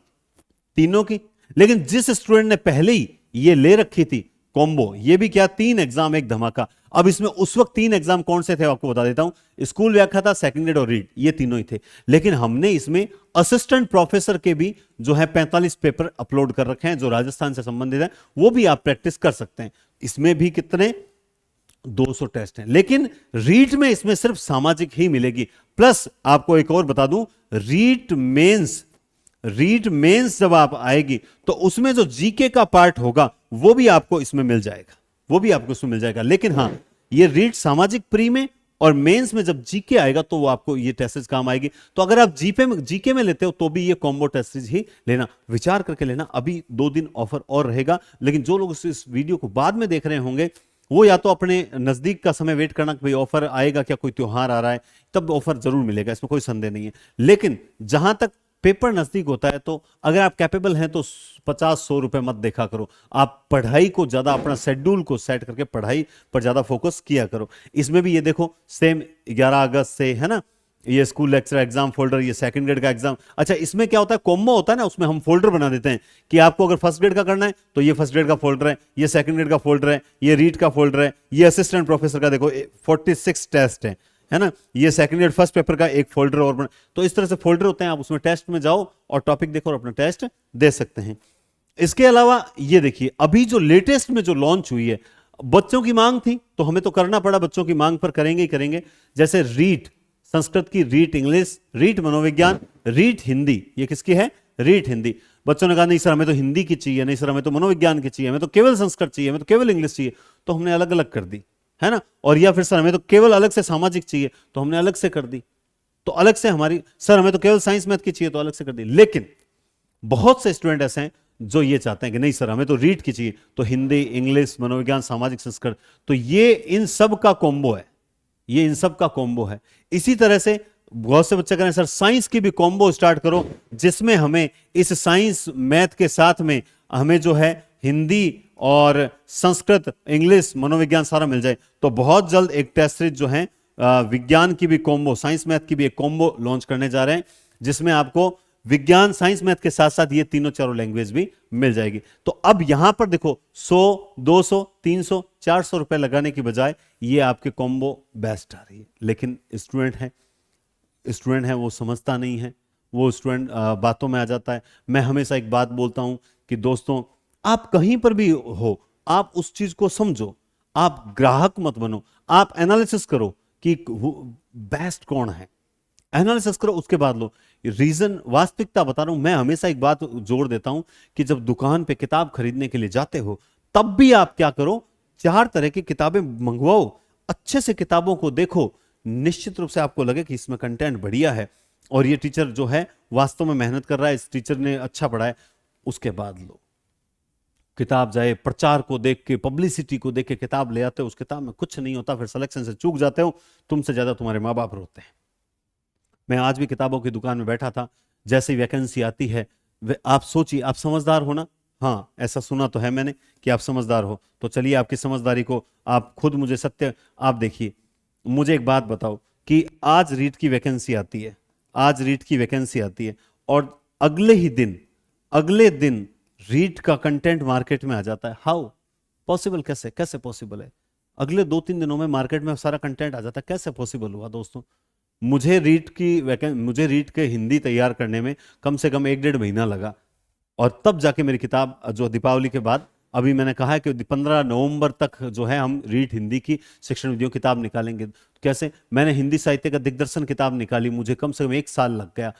Speaker 1: तीनों की। लेकिन जिस स्टूडेंट ने पहले ही ये ले रखी थी कॉम्बो, ये भी क्या 3 एग्जाम एक धमाका। अब इसमें उस वक्त 3 एग्जाम कौन से थे आपको बता देता हूं, स्कूल व्याख्याता, सेकंड ग्रेड और रीड, ये तीनों ही थे। लेकिन हमने इसमें असिस्टेंट प्रोफेसर के भी जो है 45 पेपर अपलोड कर रखे हैं जो राजस्थान से संबंधित है, वो भी आप प्रैक्टिस कर सकते हैं। इसमें भी कितने 200 टेस्ट हैं, लेकिन रीट में इसमें सिर्फ सामाजिक ही मिलेगी। प्लस आपको एक और बता दूं, रीट मेंस जब आप आएगी तो उसमें जो जीके का पार्ट होगा वो भी आपको इसमें मिल जाएगा, लेकिन हां ये रीट सामाजिक प्री में और मेंस में जब जीके आएगा तो वो आपको ये टेस्ट काम आएगी। तो अगर आप जीके में लेते हो तो भी ये कॉम्बो टेस्ट ही लेना, विचार करके लेना। अभी 2 दिन ऑफर और रहेगा, लेकिन जो लोग इस वीडियो को बाद में देख रहे होंगे वो या तो अपने नजदीक का समय वेट करना कि भाई ऑफर आएगा क्या, कोई त्योहार आ रहा है, तब ऑफर जरूर मिलेगा, इसमें कोई संदेह नहीं है। लेकिन जहां तक पेपर नजदीक होता है तो अगर आप कैपेबल हैं तो 50-100 रुपए मत देखा करो, आप पढ़ाई को ज्यादा, अपना शेड्यूल को सेट करके पढ़ाई पर ज्यादा फोकस किया करो। इसमें भी ये देखो सेम 11 अगस्त से है ना, ये स्कूल लेक्चर एग्जाम फोल्डर, ये सेकंड ग्रेड का एग्जाम। अच्छा, इसमें क्या होता है, कॉम्बो होता है ना, उसमें हम फोल्डर बना देते हैं कि आपको अगर फर्स्ट ग्रेड का करना है तो ये फर्स्ट ग्रेड का फोल्डर है, ये सेकंड ग्रेड का फोल्डर है, ये रीड का फोल्डर है, ये असिस्टेंट प्रोफेसर का देखो 46 टेस्ट है ना, ये सेकंड ग्रेड फर्स्ट पेपर का एक फोल्डर और बना। तो इस तरह से फोल्डर होते हैं, आप उसमें टेस्ट में जाओ और टॉपिक देखो और अपना टेस्ट दे सकते हैं। इसके अलावा ये देखिए, अभी जो लेटेस्ट में जो लॉन्च हुई है, बच्चों की मांग थी तो हमें तो करना पड़ा, बच्चों की मांग पर करेंगे ही करेंगे। जैसे रीट संस्कृत की, रीट इंग्लिश, रीट मनोविज्ञान, रीट हिंदी, ये किसकी है, रीट हिंदी। बच्चों ने कहा नहीं सर हमें तो हिंदी की चाहिए, नहीं सर हमें तो मनोविज्ञान की चाहिए, हमें तो केवल संस्कृत चाहिए, हमें तो केवल इंग्लिश चाहिए, तो हमने अलग अलग कर दी, है ना। और या फिर सर हमें तो केवल अलग से सामाजिक चाहिए, तो हमने अलग से कर दी। तो अलग से हमारी, सर हमें तो केवल साइंस मैथ की चाहिए, तो अलग से कर दी। लेकिन बहुत से स्टूडेंट ऐसे हैं जो ये चाहते हैं कि नहीं सर हमें तो रीट की चाहिए, तो हिंदी, इंग्लिश, मनोविज्ञान, सामाजिक संस्कृत, तो ये इन सब का कॉम्बो है, ये इन सब का कॉम्बो है। इसी तरह से बहुत से बच्चे कह रहे हैं सर साइंस की भी कॉम्बो स्टार्ट करो, जिसमें हमें इस साइंस मैथ के साथ में हमें जो है हिंदी और संस्कृत, इंग्लिश, मनोविज्ञान सारा मिल जाए। तो बहुत जल्द एक टेस्ट सीरीज जो है विज्ञान की भी कॉम्बो, साइंस मैथ की भी एक कॉम्बो लॉन्च करने जा रहे हैं, जिसमें आपको विज्ञान, साइंस, मैथ के साथ साथ ये तीनों चारों लैंग्वेज भी मिल जाएगी। तो अब यहां पर देखो 100, 200, 300, 400 रुपए लगाने की बजाय ये आपके कॉम्बो बेस्ट आ रही है। लेकिन स्टूडेंट है वो समझता नहीं है, वो स्टूडेंट बातों में आ जाता है। मैं हमेशा एक बात बोलता हूं कि दोस्तों आप कहीं पर भी हो, आप उस चीज को समझो, आप ग्राहक मत बनो, आप एनालिसिस करो कि बेस्ट कौन है, एनालिसिस करो, उसके बाद लो रीजन। वास्तविकता बता रहा हूं मैं, हमेशा एक बात जोड़ देता हूं कि जब दुकान पे किताब खरीदने के लिए जाते हो तब भी आप क्या करो, 4 तरह की किताबें मंगवाओ, अच्छे से किताबों को देखो, निश्चित रूप से आपको लगे कि इसमें कंटेंट बढ़िया है और ये टीचर जो है वास्तव में मेहनत कर रहा है, इस टीचर ने अच्छा पढ़ाया, उसके बाद लो। किताब जाए प्रचार को देख के, पब्लिसिटी को देख के किताब ले आते हो, उस किताब में कुछ नहीं होता, फिर सिलेक्शन से चूक जाते हो, तुमसे ज्यादा तुम्हारे माँ बाप रोते हैं। मैं आज भी किताबों की दुकान में बैठा था, जैसे ही वैकेंसी आती है, आप सोचिए, आप समझदार हो ना, हाँ ऐसा सुना तो है मैंने कि आप समझदार हो, तो चलिए आपकी समझदारी को आप खुद मुझे सत्य, आप देखिए, मुझे एक बात बताओ कि आज रीट की वैकेंसी आती है, आज रीट की वैकेंसी आती है और अगले दिन रीट का कंटेंट मार्केट में आ जाता है। हाउ पॉसिबल, कैसे कैसे पॉसिबल है? अगले 2-3 दिनों में मार्केट में सारा कंटेंट आ जाता है, कैसे पॉसिबल हुआ दोस्तों? मुझे रीट के हिंदी तैयार करने में कम से कम 1-1.5 महीना लगा और तब जाके मेरी किताब जो दीपावली के बाद, अभी मैंने कहा है कि 15 नवंबर तक जो है हम रीट हिंदी की शिक्षण विधियों किताब निकालेंगे। कैसे? मैंने हिंदी साहित्य का दिग्दर्शन किताब निकाली, मुझे कम से कम 1 साल लग गया,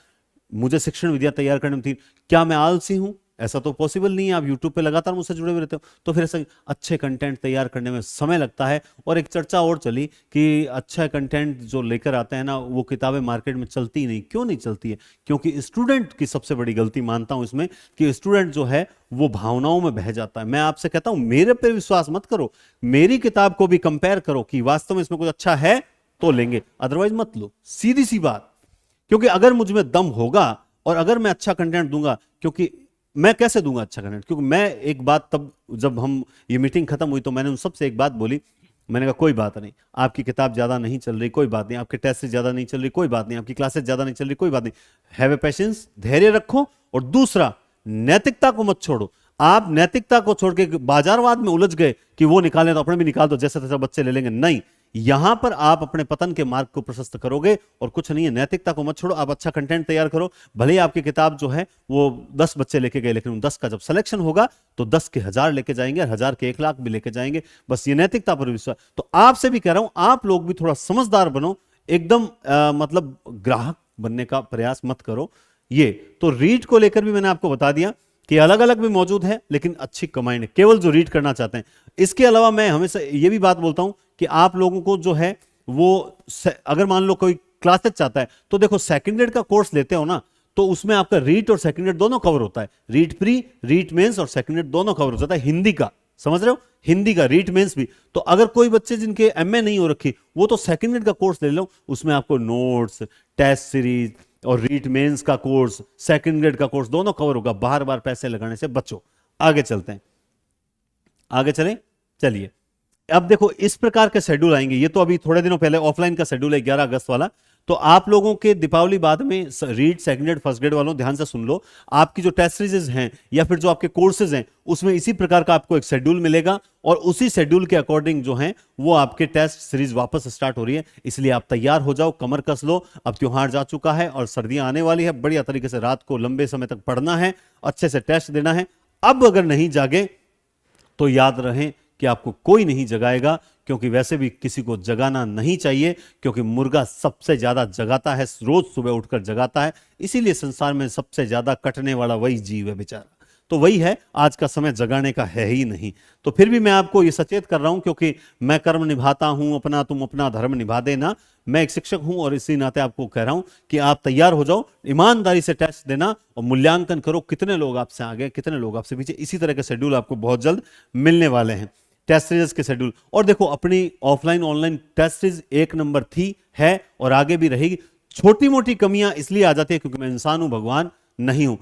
Speaker 1: मुझे शिक्षण विधियां तैयार करने में थी। क्या मैं आलसी हूं? ऐसा तो पॉसिबल नहीं है, आप यूट्यूब पे लगातार मुझसे जुड़े हुए रहते हो, तो फिर ऐसा अच्छे कंटेंट तैयार करने में समय लगता है। और एक चर्चा और चली कि अच्छा कंटेंट जो लेकर आते हैं ना, वो किताबें मार्केट में चलती ही नहीं। क्यों नहीं चलती है? क्योंकि स्टूडेंट की सबसे बड़ी गलती मानता हूं इसमें कि स्टूडेंट जो है वो भावनाओं में बह जाता है। मैं आपसे कहता हूं मेरे पर विश्वास मत करो, मेरी किताब को भी कंपेयर करो कि वास्तव में इसमें कुछ अच्छा है तो लेंगे, अदरवाइज मत लो, सीधी सी बात। क्योंकि अगर मुझ में दम होगा और अगर मैं अच्छा कंटेंट दूंगा, क्योंकि मैं कैसे दूंगा अच्छा कंटेंट? क्योंकि मैं एक बात, तब जब हम ये मीटिंग खत्म हुई तो मैंने उन सबसे एक बात बोली, मैंने कहा कोई बात नहीं, आपकी किताब ज्यादा नहीं चल रही, कोई बात नहीं, आपके टेस्ट से ज्यादा नहीं चल रही, कोई बात नहीं, आपकी क्लासेस ज्यादा नहीं चल रही, कोई बात नहीं, हैव ए पेशेंस, धैर्य रखो। और दूसरा, नैतिकता को मत छोड़ो। आप नैतिकता को छोड़ के बाजारवाद में उलझ गए कि वो निकालें तो अपने भी निकाल दो, जैसे तैसे बच्चे ले लेंगे, नहीं, यहां पर आप अपने पतन के मार्ग को प्रशस्त करोगे और कुछ नहीं है। नैतिकता को मत छोड़ो, आप अच्छा कंटेंट तैयार करो। भले ही आपकी किताब जो है वो 10 बच्चे लेके गए, लेकिन उन 10 का जब सिलेक्शन होगा तो 10 के 1000 लेके जाएंगे और 1000 के 1 लाख भी लेके जाएंगे। बस ये नैतिकता पर विश्वास। तो आपसे भी कह रहा हूं, आप लोग भी थोड़ा समझदार बनो, एकदम मतलब ग्राहक बनने का प्रयास मत करो। ये तो रीड को लेकर भी मैंने आपको बता दिया कि अलग अलग भी मौजूद है, लेकिन अच्छी कमाई नहीं, केवल जो रीड करना चाहते हैं। इसके अलावा मैं हमेशा ये भी बात बोलता हूं कि आप लोगों को जो है वो अगर मान लो कोई क्लासेस चाहता है, तो देखो सेकंड ग्रेड का कोर्स लेते हो ना, तो उसमें आपका रीट और सेकंड ग्रेड दोनों कवर होता है। रीट प्री, रीट मेंस और सेकंड ग्रेड दोनों कवर हो जाता है। हिंदी का, समझ रहे हो, हिंदी का रीट मेंस भी। तो अगर कोई बच्चे जिनके एमए नहीं हो रखी, वो तो सेकंड ग्रेड का कोर्स ले लो, उसमें आपको नोट्स, टेस्ट सीरीज और रीट मेंस का कोर्स, सेकंड ग्रेड का कोर्स दोनों कवर होगा। बार बार पैसे लगाने से बचो। आगे चलते हैं, आगे चलें, चलिए। अब देखो इस प्रकार के शेड्यूल आएंगे। ये तो अभी थोड़े दिनों पहले ऑफलाइन का शेड्यूल है, 11 अगस्त वाला। तो आप लोगों के दीपावली बाद में read second grade first grade वालों ध्यान से सुन लो, आपकी जो टेस्ट सीरीज हैं या फिर जो आपके कोर्सेज हैं, उसमें इसी प्रकार का आपको एक शेड्यूल मिलेगा और उसी शेड्यूल के अकॉर्डिंग जो है वो आपके टेस्ट सीरीज वापस स्टार्ट हो रही है। इसलिए आप तैयार हो जाओ, कमर कस लो। अब त्योहार जा चुका है और सर्दियां आने वाली है, बढ़िया तरीके से रात को लंबे समय तक पढ़ना है, अच्छे से टेस्ट देना है। अब अगर नहीं जागे तो याद रहे कि आपको कोई नहीं जगाएगा, क्योंकि वैसे भी किसी को जगाना नहीं चाहिए, क्योंकि मुर्गा सबसे ज्यादा जगाता है, रोज सुबह उठकर जगाता है। इसीलिए संसार में सबसे ज्यादा कटने वाला वही जीव है बेचारा। तो वही है, आज का समय जगाने का है ही नहीं। तो फिर भी मैं आपको ये सचेत कर रहा हूं, क्योंकि मैं कर्म निभाता हूं अपना, तुम अपना धर्म निभा देना। मैं एक शिक्षक हूं और इसी नाते आपको कह रहा हूं कि आप तैयार हो जाओ, ईमानदारी से टेस्ट देना और मूल्यांकन करो, कितने लोग आपसे आगे, कितने लोग आपसे पीछे। इसी तरह के शेड्यूल आपको बहुत जल्द मिलने वाले हैं, टेस्ट सीरीज के शेड्यूल। और देखो, अपनी ऑफलाइन ऑनलाइन टेस्ट सीरीज एक नंबर थी, है और आगे भी रहेगी। छोटी मोटी कमियां इसलिए आ जाती है क्योंकि मैं इंसान हूं, भगवान नहीं हूं।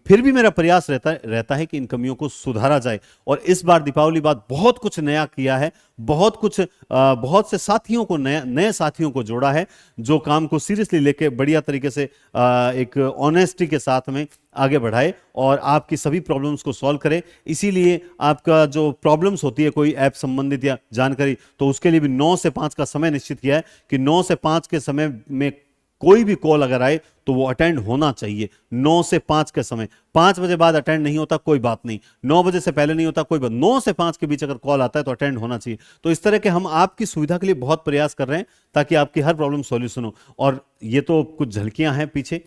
Speaker 1: फिर भी मेरा प्रयास रहता है कि इन कमियों को सुधारा जाए। और इस बार दीपावली बाद बहुत कुछ नया किया है, बहुत कुछ बहुत से साथियों को, नए साथियों को जोड़ा है, जो काम को सीरियसली लेके बढ़िया तरीके से एक ऑनेस्टी के साथ में आगे बढ़ाए और आपकी सभी प्रॉब्लम्स को सॉल्व करे। इसीलिए आपका जो प्रॉब्लम्स होती है कोई ऐप संबंधित या जानकारी, तो उसके लिए भी 9 से 5 का समय निश्चित किया है कि 9 से 5 के समय में कोई भी कॉल अगर आए तो वो अटेंड होना चाहिए। 9 से 5 के समय, 5 बजे बाद अटेंड नहीं होता कोई बात नहीं, 9 बजे से पहले नहीं होता कोई बात, 9 से 5 के बीच अगर कॉल आता है तो अटेंड होना चाहिए। तो इस तरह के हम आपकी सुविधा के लिए बहुत प्रयास कर रहे हैं ताकि आपकी हर प्रॉब्लम सॉल्यूशन हो। और ये तो कुछ झलकियां हैं पीछे।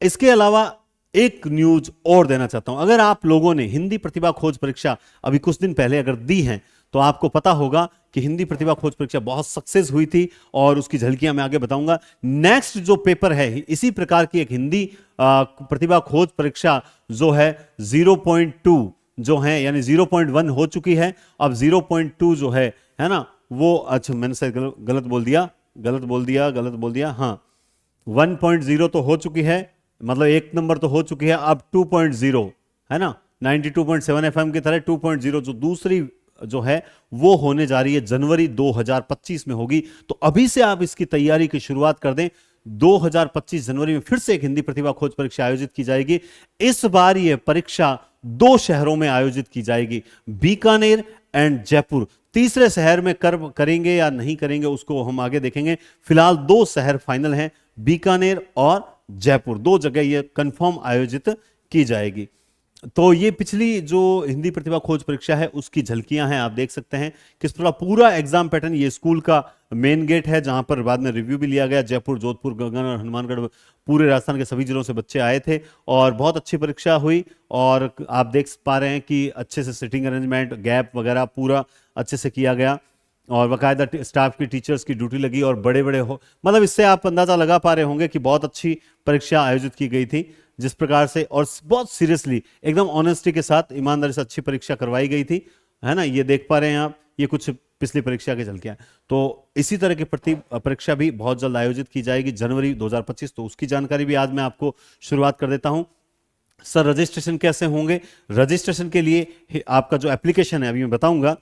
Speaker 1: इसके अलावा एक न्यूज और देना चाहता हूं। अगर आप लोगों ने हिंदी प्रतिभा खोज परीक्षा अभी कुछ दिन पहले अगर दी है तो आपको पता होगा कि हिंदी प्रतिभा खोज परीक्षा बहुत सक्सेस हुई थी और उसकी झलकियां मैं आगे बताऊंगा। नेक्स्ट जो पेपर है इसी प्रकार की एक हिंदी प्रतिभा खोज परीक्षा जो है 0.2 जो है, यानी 0.1 हो चुकी है। अब 0.2 जो है ना वो, अच्छा मैंने शायद गलत बोल दिया, हाँ 1.0 तो हो चुकी है, मतलब 1 नंबर तो हो चुकी है। अब 2.0 है ना, 92.7 FM की तरह 2.0 जो दूसरी जो है वो होने जा रही है, जनवरी 2025 में होगी। तो अभी से आप इसकी तैयारी की शुरुआत कर दें। 2025 जनवरी में फिर से एक हिंदी प्रतिभा खोज परीक्षा आयोजित की जाएगी। इस बार यह परीक्षा 2 शहरों में आयोजित की जाएगी, बीकानेर एंड जयपुर। तीसरे शहर में करेंगे या नहीं करेंगे उसको हम आगे देखेंगे। फिलहाल 2 शहर फाइनल हैं, बीकानेर और जयपुर, 2 जगह यह कंफर्म आयोजित की जाएगी। तो ये पिछली जो हिंदी प्रतिभा खोज परीक्षा है उसकी झलकियां हैं, आप देख सकते हैं किस तरह पूरा एग्जाम पैटर्न। ये स्कूल का मेन गेट है जहां पर बाद में रिव्यू भी लिया गया। जयपुर, जोधपुर, गंगन और हनुमानगढ़, पूरे राजस्थान के सभी जिलों से बच्चे आए थे और बहुत अच्छी परीक्षा हुई। और आप देख पा रहे हैं कि अच्छे से सिटिंग अरेंजमेंट, गैप वगैरह पूरा अच्छे से किया गया और बाकायदा स्टाफ की, टीचर्स की ड्यूटी लगी और बड़े बड़े हो, मतलब इससे आप अंदाजा लगा पा रहे होंगे कि बहुत अच्छी परीक्षा आयोजित की गई थी जिस प्रकार से, और बहुत सीरियसली एकदम ऑनेस्टी के साथ ईमानदारी से अच्छी परीक्षा करवाई गई थी, है ना। ये देख पा रहे हैं आप, ये कुछ पिछली परीक्षा के झलकियां। तो इसी तरह की परीक्षा भी बहुत जल्द आयोजित की जाएगी जनवरी 2025। तो उसकी जानकारी भी आज मैं आपको शुरुआत कर देता हूं। सर रजिस्ट्रेशन कैसे होंगे? रजिस्ट्रेशन के लिए आपका जो एप्लीकेशन है अभी मैं बताऊंगा,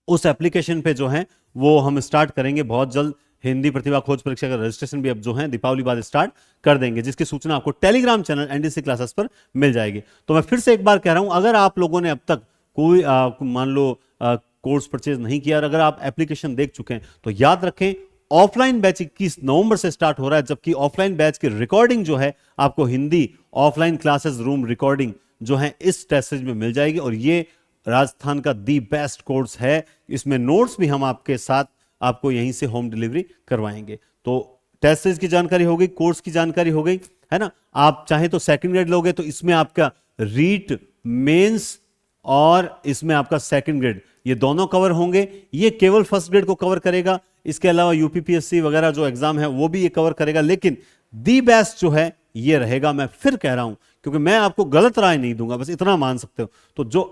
Speaker 1: उस एप्लीकेशन पे जो है वो हम स्टार्ट करेंगे बहुत जल्द। हिंदी प्रतिभा खोज परीक्षा का रजिस्ट्रेशन भी अब जो है दीपावली बाद स्टार्ट कर देंगे, जिसकी सूचना आपको टेलीग्राम चैनल एनडीसी क्लासेस पर मिल जाएगी। तो मैं फिर से एक बार कह रहा हूं, अगर आप लोगों ने अब तक कोई मान लो कोर्स परचेज नहीं किया और अगर आप एप्लीकेशन देख चुके हैं तो याद रखें ऑफलाइन बैच 21 नवंबर से स्टार्ट हो रहा है, जबकि ऑफलाइन बैच की रिकॉर्डिंग जो है आपको Hindi offline classes room recording जो है इस टेस्ट सीरीज में मिल जाएगी। और ये राजस्थान का दी बेस्ट कोर्स है, इसमें नोट्स भी हम आपके साथ आपको यहीं से होम डिलीवरी करवाएंगे। तो टेस्ट सीरीज की जानकारी हो गई, कोर्स की जानकारी हो गई, है ना। आप चाहे तो सेकंड ग्रेड लोगे तो इसमें आपका रीट, मेंस और इसमें आपका सेकंड ग्रेड, ये दोनों कवर होंगे। ये केवल फर्स्ट ग्रेड को कवर करेगा, इसके अलावा यूपीपीएससी वगैरह जो एग्जाम है वो भी ये कवर करेगा, लेकिन दी बेस्ट जो है ये रहेगा। मैं फिर कह रहा हूं क्योंकि मैं आपको गलत राय नहीं दूंगा, बस इतना मान सकते हो। तो जो,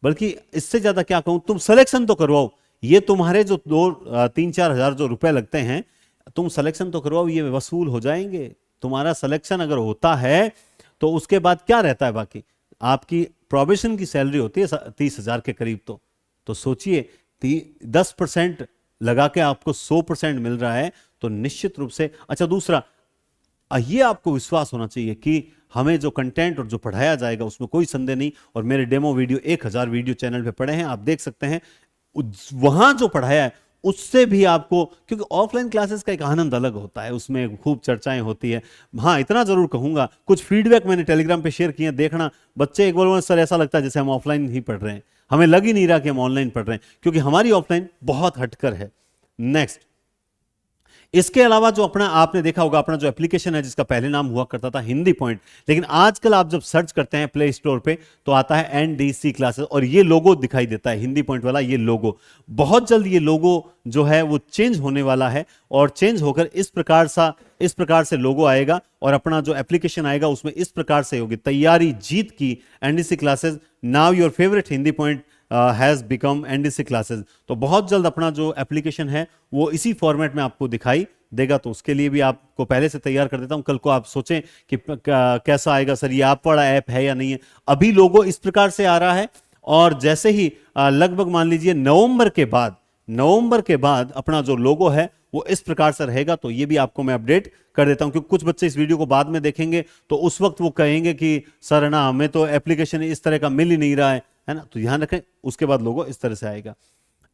Speaker 1: बल्कि इससे ज्यादा क्या कहूं, तुम सिलेक्शन तो करवाओ। ये तुम्हारे जो 2-3-4 हजार जो रुपए लगते हैं, तुम सिलेक्शन तो करवाओ, ये वसूल हो जाएंगे। तुम्हारा सिलेक्शन अगर होता है तो उसके बाद क्या रहता है, बाकी आपकी प्रोबेशन की सैलरी होती है 30,000 के करीब। तो सोचिए 10% लगा के आपको 100% मिल रहा है, तो निश्चित रूप से। अच्छा, दूसरा ये आपको विश्वास होना चाहिए कि हमें जो कंटेंट और जो पढ़ाया जाएगा उसमें कोई संदेह नहीं। और मेरे डेमो वीडियो 1000 वीडियो चैनल पे पड़े हैं, आप देख सकते हैं। वहां जो पढ़ाया है उससे भी आपको, क्योंकि ऑफलाइन क्लासेस का एक आनंद अलग होता है, उसमें खूब चर्चाएं होती है। हाँ, इतना जरूर कहूंगा, कुछ फीडबैक मैंने टेलीग्राम पे शेयर किए, देखना। बच्चे एक बार सर ऐसा लगता है जैसे हम ऑफलाइन ही पढ़ रहे हैं, हमें लग ही नहीं रहा कि हम ऑनलाइन पढ़ रहे हैं, क्योंकि हमारी ऑफलाइन बहुत हटकर है। नेक्स्ट, इसके अलावा जो अपना आपने देखा होगा, अपना जो एप्लीकेशन है जिसका पहले नाम हुआ करता था हिंदी पॉइंट, लेकिन आजकल आप जब सर्च करते हैं प्ले स्टोर पे तो आता है एनडीसी क्लासेस और ये लोगो दिखाई देता है, हिंदी पॉइंट वाला ये लोगो। बहुत जल्द ये लोगो जो है वो चेंज होने वाला है और चेंज होकर इस प्रकार से लोगो आएगा और अपना जो एप्लीकेशन आएगा उसमें इस प्रकार से होगी, तैयारी जीत की NDC classes, now your favourite Hindi point has become NDC classes. तो बहुत जल्द अपना जो एप्लीकेशन है वो इसी फॉर्मेट में आपको दिखाई देगा। तो उसके लिए भी आपको पहले से तैयार कर देता हूं, कल को आप सोचें कि कैसा आएगा सर, ये आप वाला ऐप है या नहीं है। अभी लोगो इस प्रकार से आ रहा है और जैसे ही लगभग मान लीजिए नवंबर के बाद अपना जो लोगो है वो इस प्रकार से रहेगा। तो ये भी आपको मैं अपडेट कर देता हूं, क्योंकि कुछ बच्चे इस वीडियो को बाद में देखेंगे तो उस वक्त वो कहेंगे कि सर ना हमें तो एप्लीकेशन इस तरह का मिल ही नहीं रहा है ना। तो ध्यान रखें, उसके बाद लोगो इस तरह से आएगा।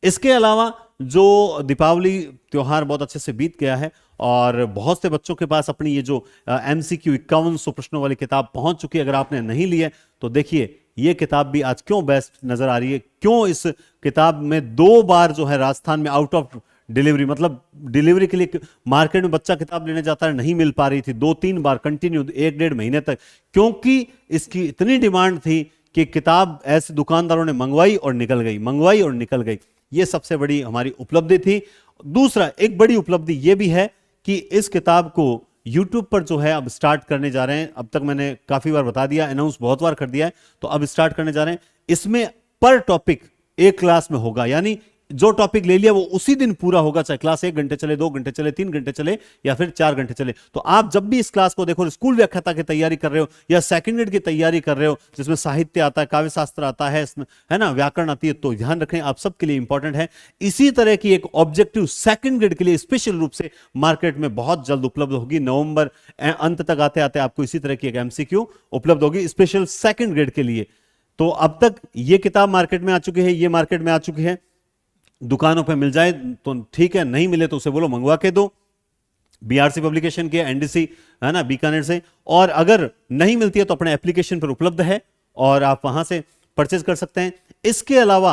Speaker 1: इसके अलावा जो दीपावली त्योहार बहुत अच्छे से बीत गया है और बहुत से बच्चों के पास अपनी ये जो एमसीक्यू 5100 प्रश्नों वाली किताब पहुंच चुकी है। अगर आपने नहीं ली है तो देखिए ये किताब भी आज क्यों बेस्ट नजर आ रही है, क्यों इस किताब में 2 बार जो है राजस्थान में आउट ऑफ डिलीवरी, मतलब डिलीवरी के लिए मार्केट में बच्चा किताब लेने जाता है, नहीं मिल पा रही थी 2-3 बार कंटिन्यू 1-1.5 महीने तक, क्योंकि इसकी इतनी डिमांड थी कि किताब ऐसे दुकानदारों ने मंगवाई और निकल गई। ये सबसे बड़ी हमारी उपलब्धि थी। दूसरा एक बड़ी उपलब्धि ये भी है कि इस किताब को YouTube पर जो है अब स्टार्ट करने जा रहे हैं। अब तक मैंने काफी बार बता दिया, अनाउंस बहुत बार कर दिया है, तो अब स्टार्ट करने जा रहे हैं। इसमें पर टॉपिक एक क्लास में होगा, यानी जो टॉपिक ले लिया वो उसी दिन पूरा होगा, चाहे क्लास 1 घंटे चले, 2 घंटे चले, 3 घंटे चले या फिर 4 घंटे चले। तो आप जब भी इस क्लास को देखो, स्कूल व्याख्याता की तैयारी कर रहे हो या सेकंड ग्रेड की तैयारी कर रहे हो जिसमें साहित्य आता है, काव्य शास्त्र आता है, है ना, व्याकरण आती है, तो ध्यान रखें आप सबके लिए इंपॉर्टेंट है। इसी तरह की एक ऑब्जेक्टिव सेकंड ग्रेड के लिए स्पेशल रूप से मार्केट में बहुत जल्द उपलब्ध होगी। नवंबर अंत तक आते आते आपको इसी तरह की एक एमसीक्यू उपलब्ध होगी स्पेशल सेकंड ग्रेड के लिए। तो अब तक ये किताब मार्केट में आ चुकी है, ये मार्केट में आ चुकी है, दुकानों पे मिल जाए तो ठीक है, नहीं मिले तो उसे बोलो मंगवा के दो, बीआरसी पब्लिकेशन के, एनडीसी है ना बीकानेर से। और अगर नहीं मिलती है तो अपने एप्लीकेशन पर उपलब्ध है और आप वहां से परचेज कर सकते हैं। इसके अलावा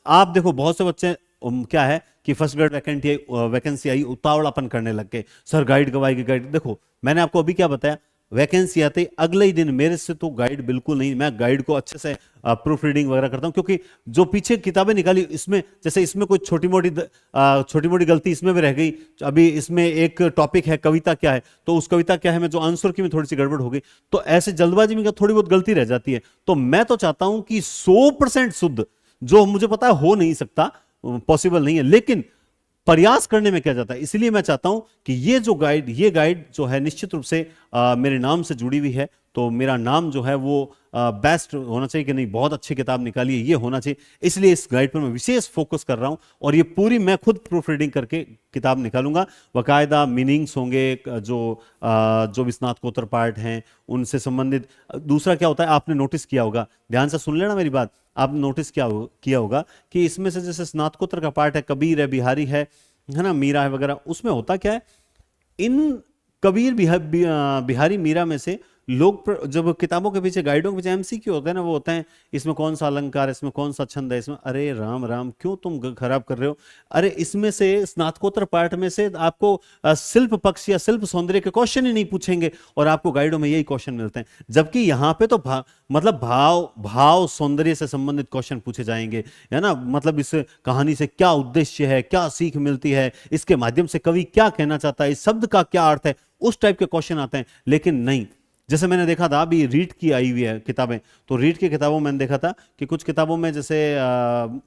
Speaker 1: आप देखो बहुत से बच्चे क्या है कि फर्स्ट ग्रेड वैकेंसी आई, उतावलापन करने लग गए, सर गाइड कब आएगी गाइड। देखो मैंने आपको अभी क्या बताया, वैकेंसी आते ही अगले ही दिन मेरे से तो गाइड बिल्कुल नहीं, मैं गाइड को अच्छे से प्रूफ रीडिंग वगैरह करता हूं, क्योंकि जो पीछे किताबें निकाली इसमें जैसे इसमें कोई छोटी मोटी गलती इसमें भी रह गई। अभी इसमें एक टॉपिक है कविता क्या है, तो उस कविता क्या है में जो आंसर की में थोड़ी सी गड़बड़ हो गई, तो ऐसे जल्दबाजी में थोड़ी बहुत गलती रह जाती है। तो मैं तो चाहता हूं कि 100% शुद्ध, जो मुझे पता है हो नहीं सकता, पॉसिबल नहीं है, लेकिन प्रयास करने में क्या जाता है। इसलिए मैं चाहता हूं कि ये गाइड जो है निश्चित रूप से मेरे नाम से जुड़ी हुई है, तो मेरा नाम जो है वो बेस्ट होना चाहिए कि नहीं, बहुत अच्छी किताब निकाली है, ये होना चाहिए। इसलिए इस गाइड पर मैं विशेष फोकस कर रहा हूं और ये पूरी मैं खुद प्रूफ रीडिंग करके किताब निकालूंगा। बाकायदा मीनिंग्स होंगे, जो भी स्नातकोत्तर पार्ट हैं उनसे संबंधित। दूसरा क्या होता है, आपने नोटिस किया होगा, ध्यान से सुन लेना मेरी बात, आपने नोटिस किया होगा कि इसमें से जैसे स्नातकोत्तर का पार्ट है, कबीर है, बिहारी है ना, मीरा है वगैरह, उसमें होता क्या है, इन कबीर बिहारी मीरा में से लोग जब किताबों के पीछे गाइडों के पीछे एमसीक्यू होते हैं ना, वो होते हैं इसमें कौन सा अलंकार है, इसमें कौन सा छंद है, इसमें, अरे राम राम क्यों तुम खराब कर रहे हो। अरे इसमें से स्नातकोत्तर पार्ट में से आपको शिल्प पक्ष या शिल्प सौंदर्य के क्वेश्चन ही नहीं पूछेंगे और आपको गाइडों में यही क्वेश्चन मिलते हैं, जबकि यहाँ पे तो मतलब भाव सौंदर्य से संबंधित क्वेश्चन पूछे जाएंगे, है ना, मतलब इस कहानी से क्या उद्देश्य है, क्या सीख मिलती है, इसके माध्यम से कवि क्या कहना चाहता है, इस शब्द का क्या अर्थ है, उस टाइप के क्वेश्चन आते हैं। लेकिन नहीं, जैसे मैंने देखा था अभी रीड की आई हुई है किताबें, तो रीड की किताबों में मैंने देखा था कि कुछ किताबों में जैसे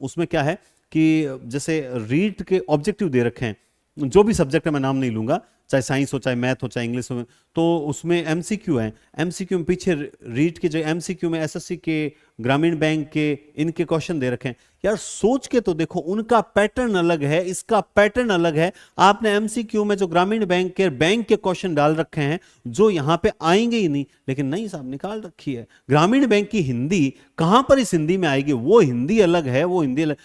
Speaker 1: उसमें क्या है कि जैसे रीड के ऑब्जेक्टिव दे रखे हैं, जो भी सब्जेक्ट है, मैं नाम नहीं लूंगा, चाहे साइंस हो, चाहे मैथ हो, चाहे इंग्लिश हो, तो उसमें एमसीक्यू है, एमसीक्यू में पीछे रीड के जो एमसीक्यू में एसएससी के, ग्रामीण बैंक के, इनके क्वेश्चन दे रखे हैं। यार सोच के तो देखो, उनका पैटर्न अलग है, इसका पैटर्न अलग है। आपने एमसीक्यू में जो ग्रामीण बैंक के क्वेश्चन डाल रखे हैं जो यहां पे आएंगे ही नहीं, लेकिन नहीं साहब निकाल रखी है ग्रामीण बैंक की हिंदी, कहां पर इस हिंदी में आएगी, वो हिंदी अलग है, वो हिंदी अलग।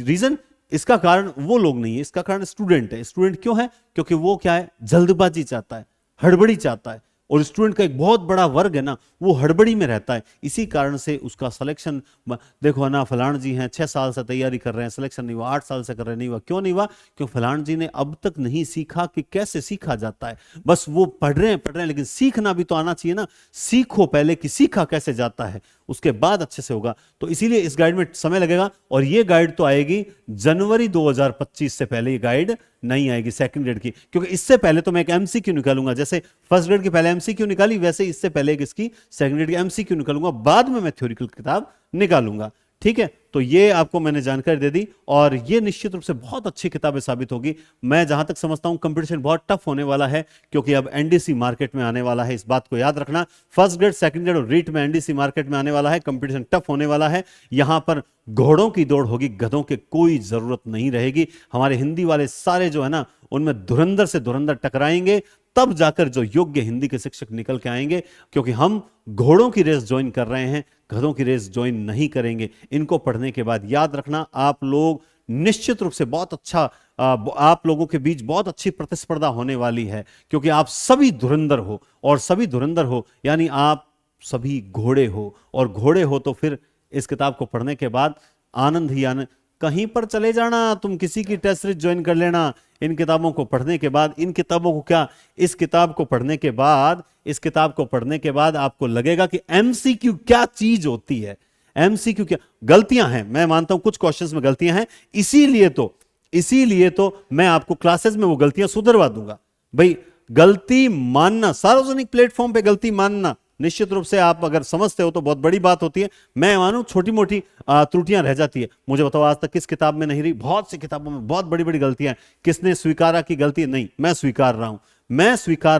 Speaker 1: रीजन, इसका कारण वो लोग नहीं है, इसका कारण स्टूडेंट है। स्टूडेंट क्यों है? क्योंकि वो क्या है, जल्दबाजी चाहता है, हड़बड़ी चाहता है, और स्टूडेंट का एक बहुत बड़ा वर्ग है ना, वो हड़बड़ी में रहता है, इसी कारण से उसका सिलेक्शन, देखो ना फलान जी हैं 6 साल से तैयारी कर रहे हैं, सिलेक्शन नहीं हुआ, 8 साल से कर रहे हैं, नहीं हुआ। क्यों नहीं हुआ? क्यों फलान जी ने अब तक नहीं सीखा कि कैसे सीखा जाता है। बस वो पढ़ रहे हैं, लेकिन सीखना भी तो आना चाहिए ना। सीखो पहले कि सीखा कैसे जाता है, उसके बाद अच्छे से होगा। तो इसीलिए इस गाइड में समय लगेगा, और ये गाइड तो आएगी जनवरी 2025 से पहले। ये गाइड नहीं आएगी सेकंड ग्रेड की, क्योंकि इससे पहले तो मैं एक एमसीक्यू निकालूंगा। जैसे फर्स्ट ग्रेड की पहले एमसीक्यू निकाली, वैसे इससे पहले एक इसकी सेकंड ग्रेड की एमसीक्यू निकालूंगा, बाद में मैं थ्योरिकल किताब निकालूंगा। ठीक है, तो ये आपको मैंने जानकारी दे दी, और ये निश्चित रूप से बहुत अच्छी किताबें साबित होगी। मैं जहां तक समझता हूं कंपटीशन बहुत टफ होने वाला है, क्योंकि अब एनडीसी मार्केट में आने वाला है। इस बात को याद रखना, फर्स्ट ग्रेड, सेकंड ग्रेड और रीट में एनडीसी मार्केट में आने वाला है। कंपटीशन टफ होने वाला है। यहां पर घोड़ों की दौड़ होगी, गधों की कोई जरूरत नहीं रहेगी। हमारे हिंदी वाले सारे जो है ना, उनमें धुरंधर से धुरंधर टकराएंगे, तब जाकर जो योग्य हिंदी के शिक्षक निकल के आएंगे। क्योंकि हम घोड़ों की रेस ज्वाइन कर रहे हैं, गधों की रेस ज्वाइन नहीं करेंगे। इनको पढ़ने के बाद याद रखना, आप लोग निश्चित रूप से बहुत अच्छा, आप लोगों के बीच बहुत अच्छी प्रतिस्पर्धा होने वाली है, क्योंकि आप सभी धुरंधर हो, और सभी धुरंधर हो यानी आप सभी घोड़े हो, और घोड़े हो तो फिर इस किताब को पढ़ने के बाद आनंद ही आनंद। कहीं पर चले जाना, तुम किसी की टेस्ट सीरीज ज्वाइन कर लेना इन किताबों को पढ़ने के बाद। इन किताबों को क्या, इस किताब को पढ़ने के बाद, इस किताब को पढ़ने के बाद आपको लगेगा कि एमसीक्यू क्या चीज होती है। एमसीक्यू क्या, गलतियां हैं, मैं मानता हूं कुछ क्वेश्चंस में गलतियां हैं, इसीलिए तो मैं आपको क्लासेस में वो गलतियां सुधरवा दूंगा। भाई गलती मानना, सार्वजनिक प्लेटफॉर्म पे गलती मानना, निश्चित रूप से आप अगर समझते हो तो बहुत बड़ी बात होती है। मैं मानूं छोटी मोटी त्रुटियां रह जाती है। मुझे बताओ आज तक किस किताब में नहीं रही? बहुत सी किताबों में बहुत बड़ी बड़ी गलतियां। किसने स्वीकारा कि गलती नहीं? मैं स्वीकार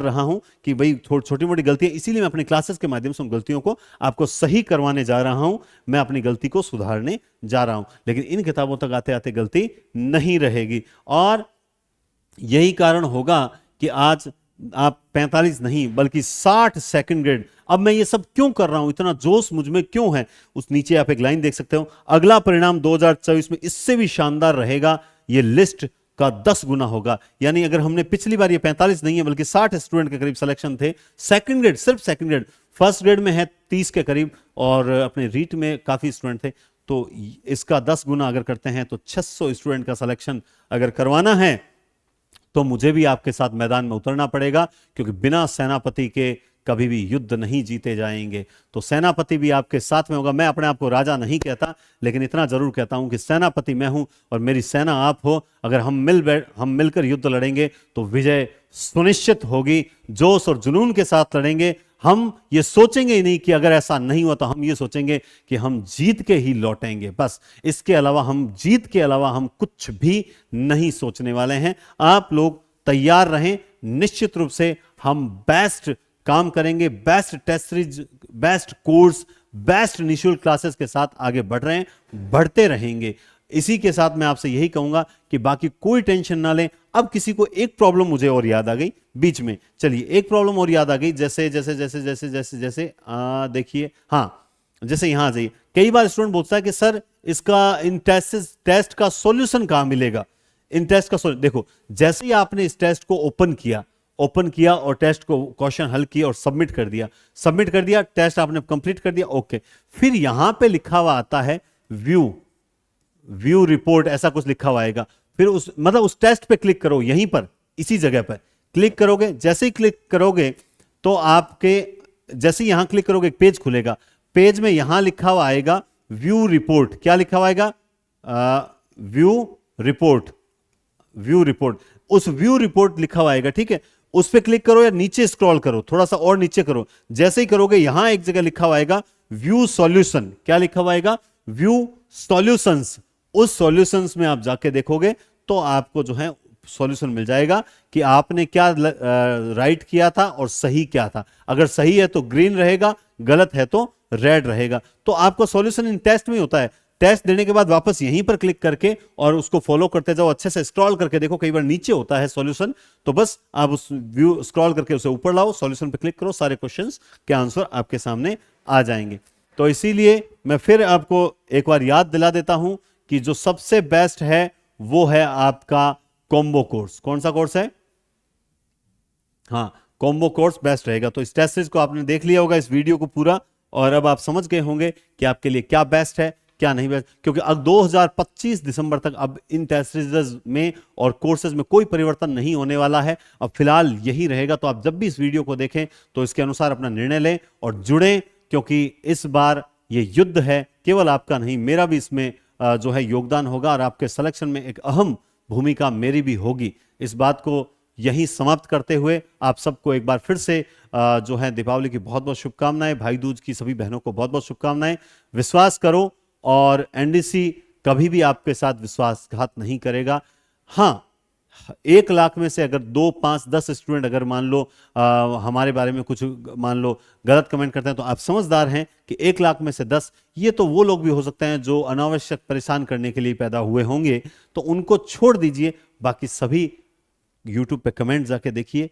Speaker 1: रहा हूं कि भाई छोटी मोटी गलतियां। इसीलिए मैं अपनी क्लासेस के माध्यम से उन गलतियों को आपको सही करवाने जा रहा हूं, मैं अपनी गलती को सुधारने जा रहा हूं। लेकिन इन किताबों तक आते आते गलती नहीं रहेगी, और यही कारण होगा कि आज आप 45 नहीं बल्कि 60 सेकंड ग्रेड। अब मैं ये सब क्यों कर रहा हूं, इतना जोश मुझ में क्यों है? उस नीचे आप एक लाइन देख सकते हो, अगला परिणाम 2024 में इससे भी शानदार रहेगा, ये लिस्ट का 10 गुना होगा। यानी अगर हमने पिछली बार, ये 45 नहीं है बल्कि 60 स्टूडेंट के करीब सिलेक्शन थे सेकंड ग्रेड, सिर्फ सेकंड ग्रेड। फर्स्ट ग्रेड में है 30 के करीब, और अपने रीट में काफी स्टूडेंट थे। तो इसका 10 गुना अगर करते हैं तो 600 स्टूडेंट का सिलेक्शन अगर करवाना है तो मुझे भी आपके साथ मैदान में उतरना पड़ेगा, क्योंकि बिना सेनापति के कभी भी युद्ध नहीं जीते जाएंगे। तो सेनापति भी आपके साथ में होगा। मैं अपने आप को राजा नहीं कहता, लेकिन इतना जरूर कहता हूं कि सेनापति मैं हूं और मेरी सेना आप हो। अगर हम मिलकर युद्ध लड़ेंगे तो विजय सुनिश्चित होगी। जोश और जुनून के साथ लड़ेंगे। हम ये सोचेंगे ही नहीं कि अगर ऐसा नहीं हुआ, तो हम ये सोचेंगे कि हम जीत के ही लौटेंगे। बस इसके अलावा, हम जीत के अलावा हम कुछ भी नहीं सोचने वाले हैं। आप लोग तैयार रहें, निश्चित रूप से हम बेस्ट काम करेंगे। Best test series, best course, best निःशुल्क क्लासेस के साथ आगे बढ़ रहे हैं, बढ़ते रहेंगे। इसी के साथ मैं आपसे यही कहूंगा कि बाकी कोई टेंशन ना लें। अब किसी को एक प्रॉब्लम मुझे और याद आ गई बीच में, चलिए एक प्रॉब्लम और याद आ गई। जैसे जैसे जैसे जैसे जैसे जैसे देखिए, हाँ, जैसे यहां आ जाइए। कई बार स्टूडेंट बोलता है कि सर इसका इन टेस्ट का सॉल्यूशन कहां मिलेगा? इन टेस्ट का देखो, जैसे ही आपने इस टेस्ट को ओपन किया और टेस्ट को क्वेश्चन हल किया और सबमिट कर दिया, टेस्ट आपने कंप्लीट कर दिया, ओके। फिर यहां पे लिखा हुआ आता है व्यू रिपोर्ट, ऐसा कुछ लिखा हुआ आएगा। फिर उस टेस्ट पे क्लिक करो, यहीं पर इसी जगह पर क्लिक करोगे। जैसे ही क्लिक करोगे तो आपके, जैसे यहां क्लिक करोगे एक पेज खुलेगा। पेज में यहां लिखा हुआ आएगा व्यू रिपोर्ट। क्या लिखा हुआ आएगा? View report. उस व्यू रिपोर्ट लिखा हुआ आएगा, ठीक है। उस पर क्लिक करो या नीचे स्क्रॉल करो, थोड़ा सा और नीचे करो। जैसे ही करोगे यहां एक जगह लिखा हुआ आएगा व्यू सॉल्यूशन। क्या लिखा हुआ आएगा? View solutions. उस सॉल्यूशंस में आप जाके देखोगे तो आपको जो है सॉल्यूशन मिल जाएगा कि आपने क्या राइट किया था और सही क्या था। अगर सही है तो ग्रीन रहेगा, गलत है तो रेड रहेगा। तो आपको सॉल्यूशन इन टेस्ट में होता है। टेस्ट देने के बाद वापस यहीं पर क्लिक करके और उसको फॉलो करते जाओ, अच्छे से स्क्रॉल करके देखो। कई बार नीचे होता है सॉल्यूशन, तो बस आप उस व्यू स्क्रॉल करके उसे ऊपर लाओ, सॉल्यूशन पे क्लिक करो, सारे क्वेश्चंस के आंसर आपके सामने आ जाएंगे। तो इसीलिए मैं फिर आपको एक बार याद दिला देता हूं कि जो सबसे बेस्ट है वो है आपका कॉम्बो कोर्स। कौन सा कोर्स है? हाँ, कॉम्बो कोर्स बेस्ट रहेगा। तो इस टेस्ट सीरीज को आपने देख लिया होगा, इस वीडियो को पूरा, और अब आप समझ गए होंगे कि आपके लिए क्या बेस्ट है क्या नहीं बेस्ट, क्योंकि अब 2025 दिसंबर तक अब इन टेस्ट सीरीज में और कोर्सेज में कोई परिवर्तन नहीं होने वाला है, अब फिलहाल यही रहेगा। तो आप जब भी इस वीडियो को देखें तो इसके अनुसार अपना निर्णय लें और जुड़ें, क्योंकि इस बार ये युद्ध है, केवल आपका नहीं मेरा भी इसमें जो है योगदान होगा, और आपके सिलेक्शन में एक अहम भूमिका मेरी भी होगी। इस बात को यहीं समाप्त करते हुए आप सबको एक बार फिर से जो है दीपावली की बहुत बहुत शुभकामनाएं, भाई दूज की सभी बहनों को बहुत बहुत शुभकामनाएं। विश्वास करो और एनडीसी कभी भी आपके साथ विश्वासघात नहीं करेगा। हाँ, 1 लाख में से अगर 2, 5, 10 स्टूडेंट अगर मान लो हमारे बारे में कुछ मान लो गलत कमेंट करते हैं, तो आप समझदार हैं कि 1 लाख में से 10 ये तो वो लोग भी हो सकते हैं जो अनावश्यक परेशान करने के लिए पैदा हुए होंगे, तो उनको छोड़ दीजिए। बाकी सभी यूट्यूब पे कमेंट जाके देखिए,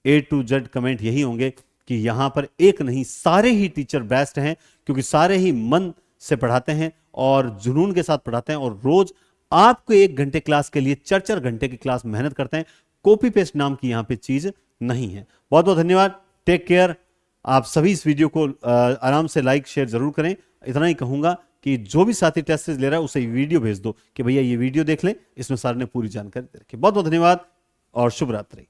Speaker 1: A to Z कमेंट यही होंगे कि यहां पर एक नहीं सारे ही टीचर बेस्ट हैं, क्योंकि सारे ही मन से पढ़ाते हैं और जुनून के साथ पढ़ाते हैं, और रोज आपको 1 घंटे क्लास के लिए 4-4 घंटे की क्लास मेहनत करते हैं। कॉपी पेस्ट नाम की यहां पे चीज नहीं है। बहुत बहुत धन्यवाद, टेक केयर। आप सभी इस वीडियो को आराम से लाइक शेयर जरूर करें। इतना ही कहूंगा कि जो भी साथी टेस्ट सीरीज ले रहा है उसे ये वीडियो भेज दो कि भैया ये वीडियो देख ले, इसमें सर ने पूरी जानकारी दे रखी है। बहुत बहुत धन्यवाद और शुभ रात्रि।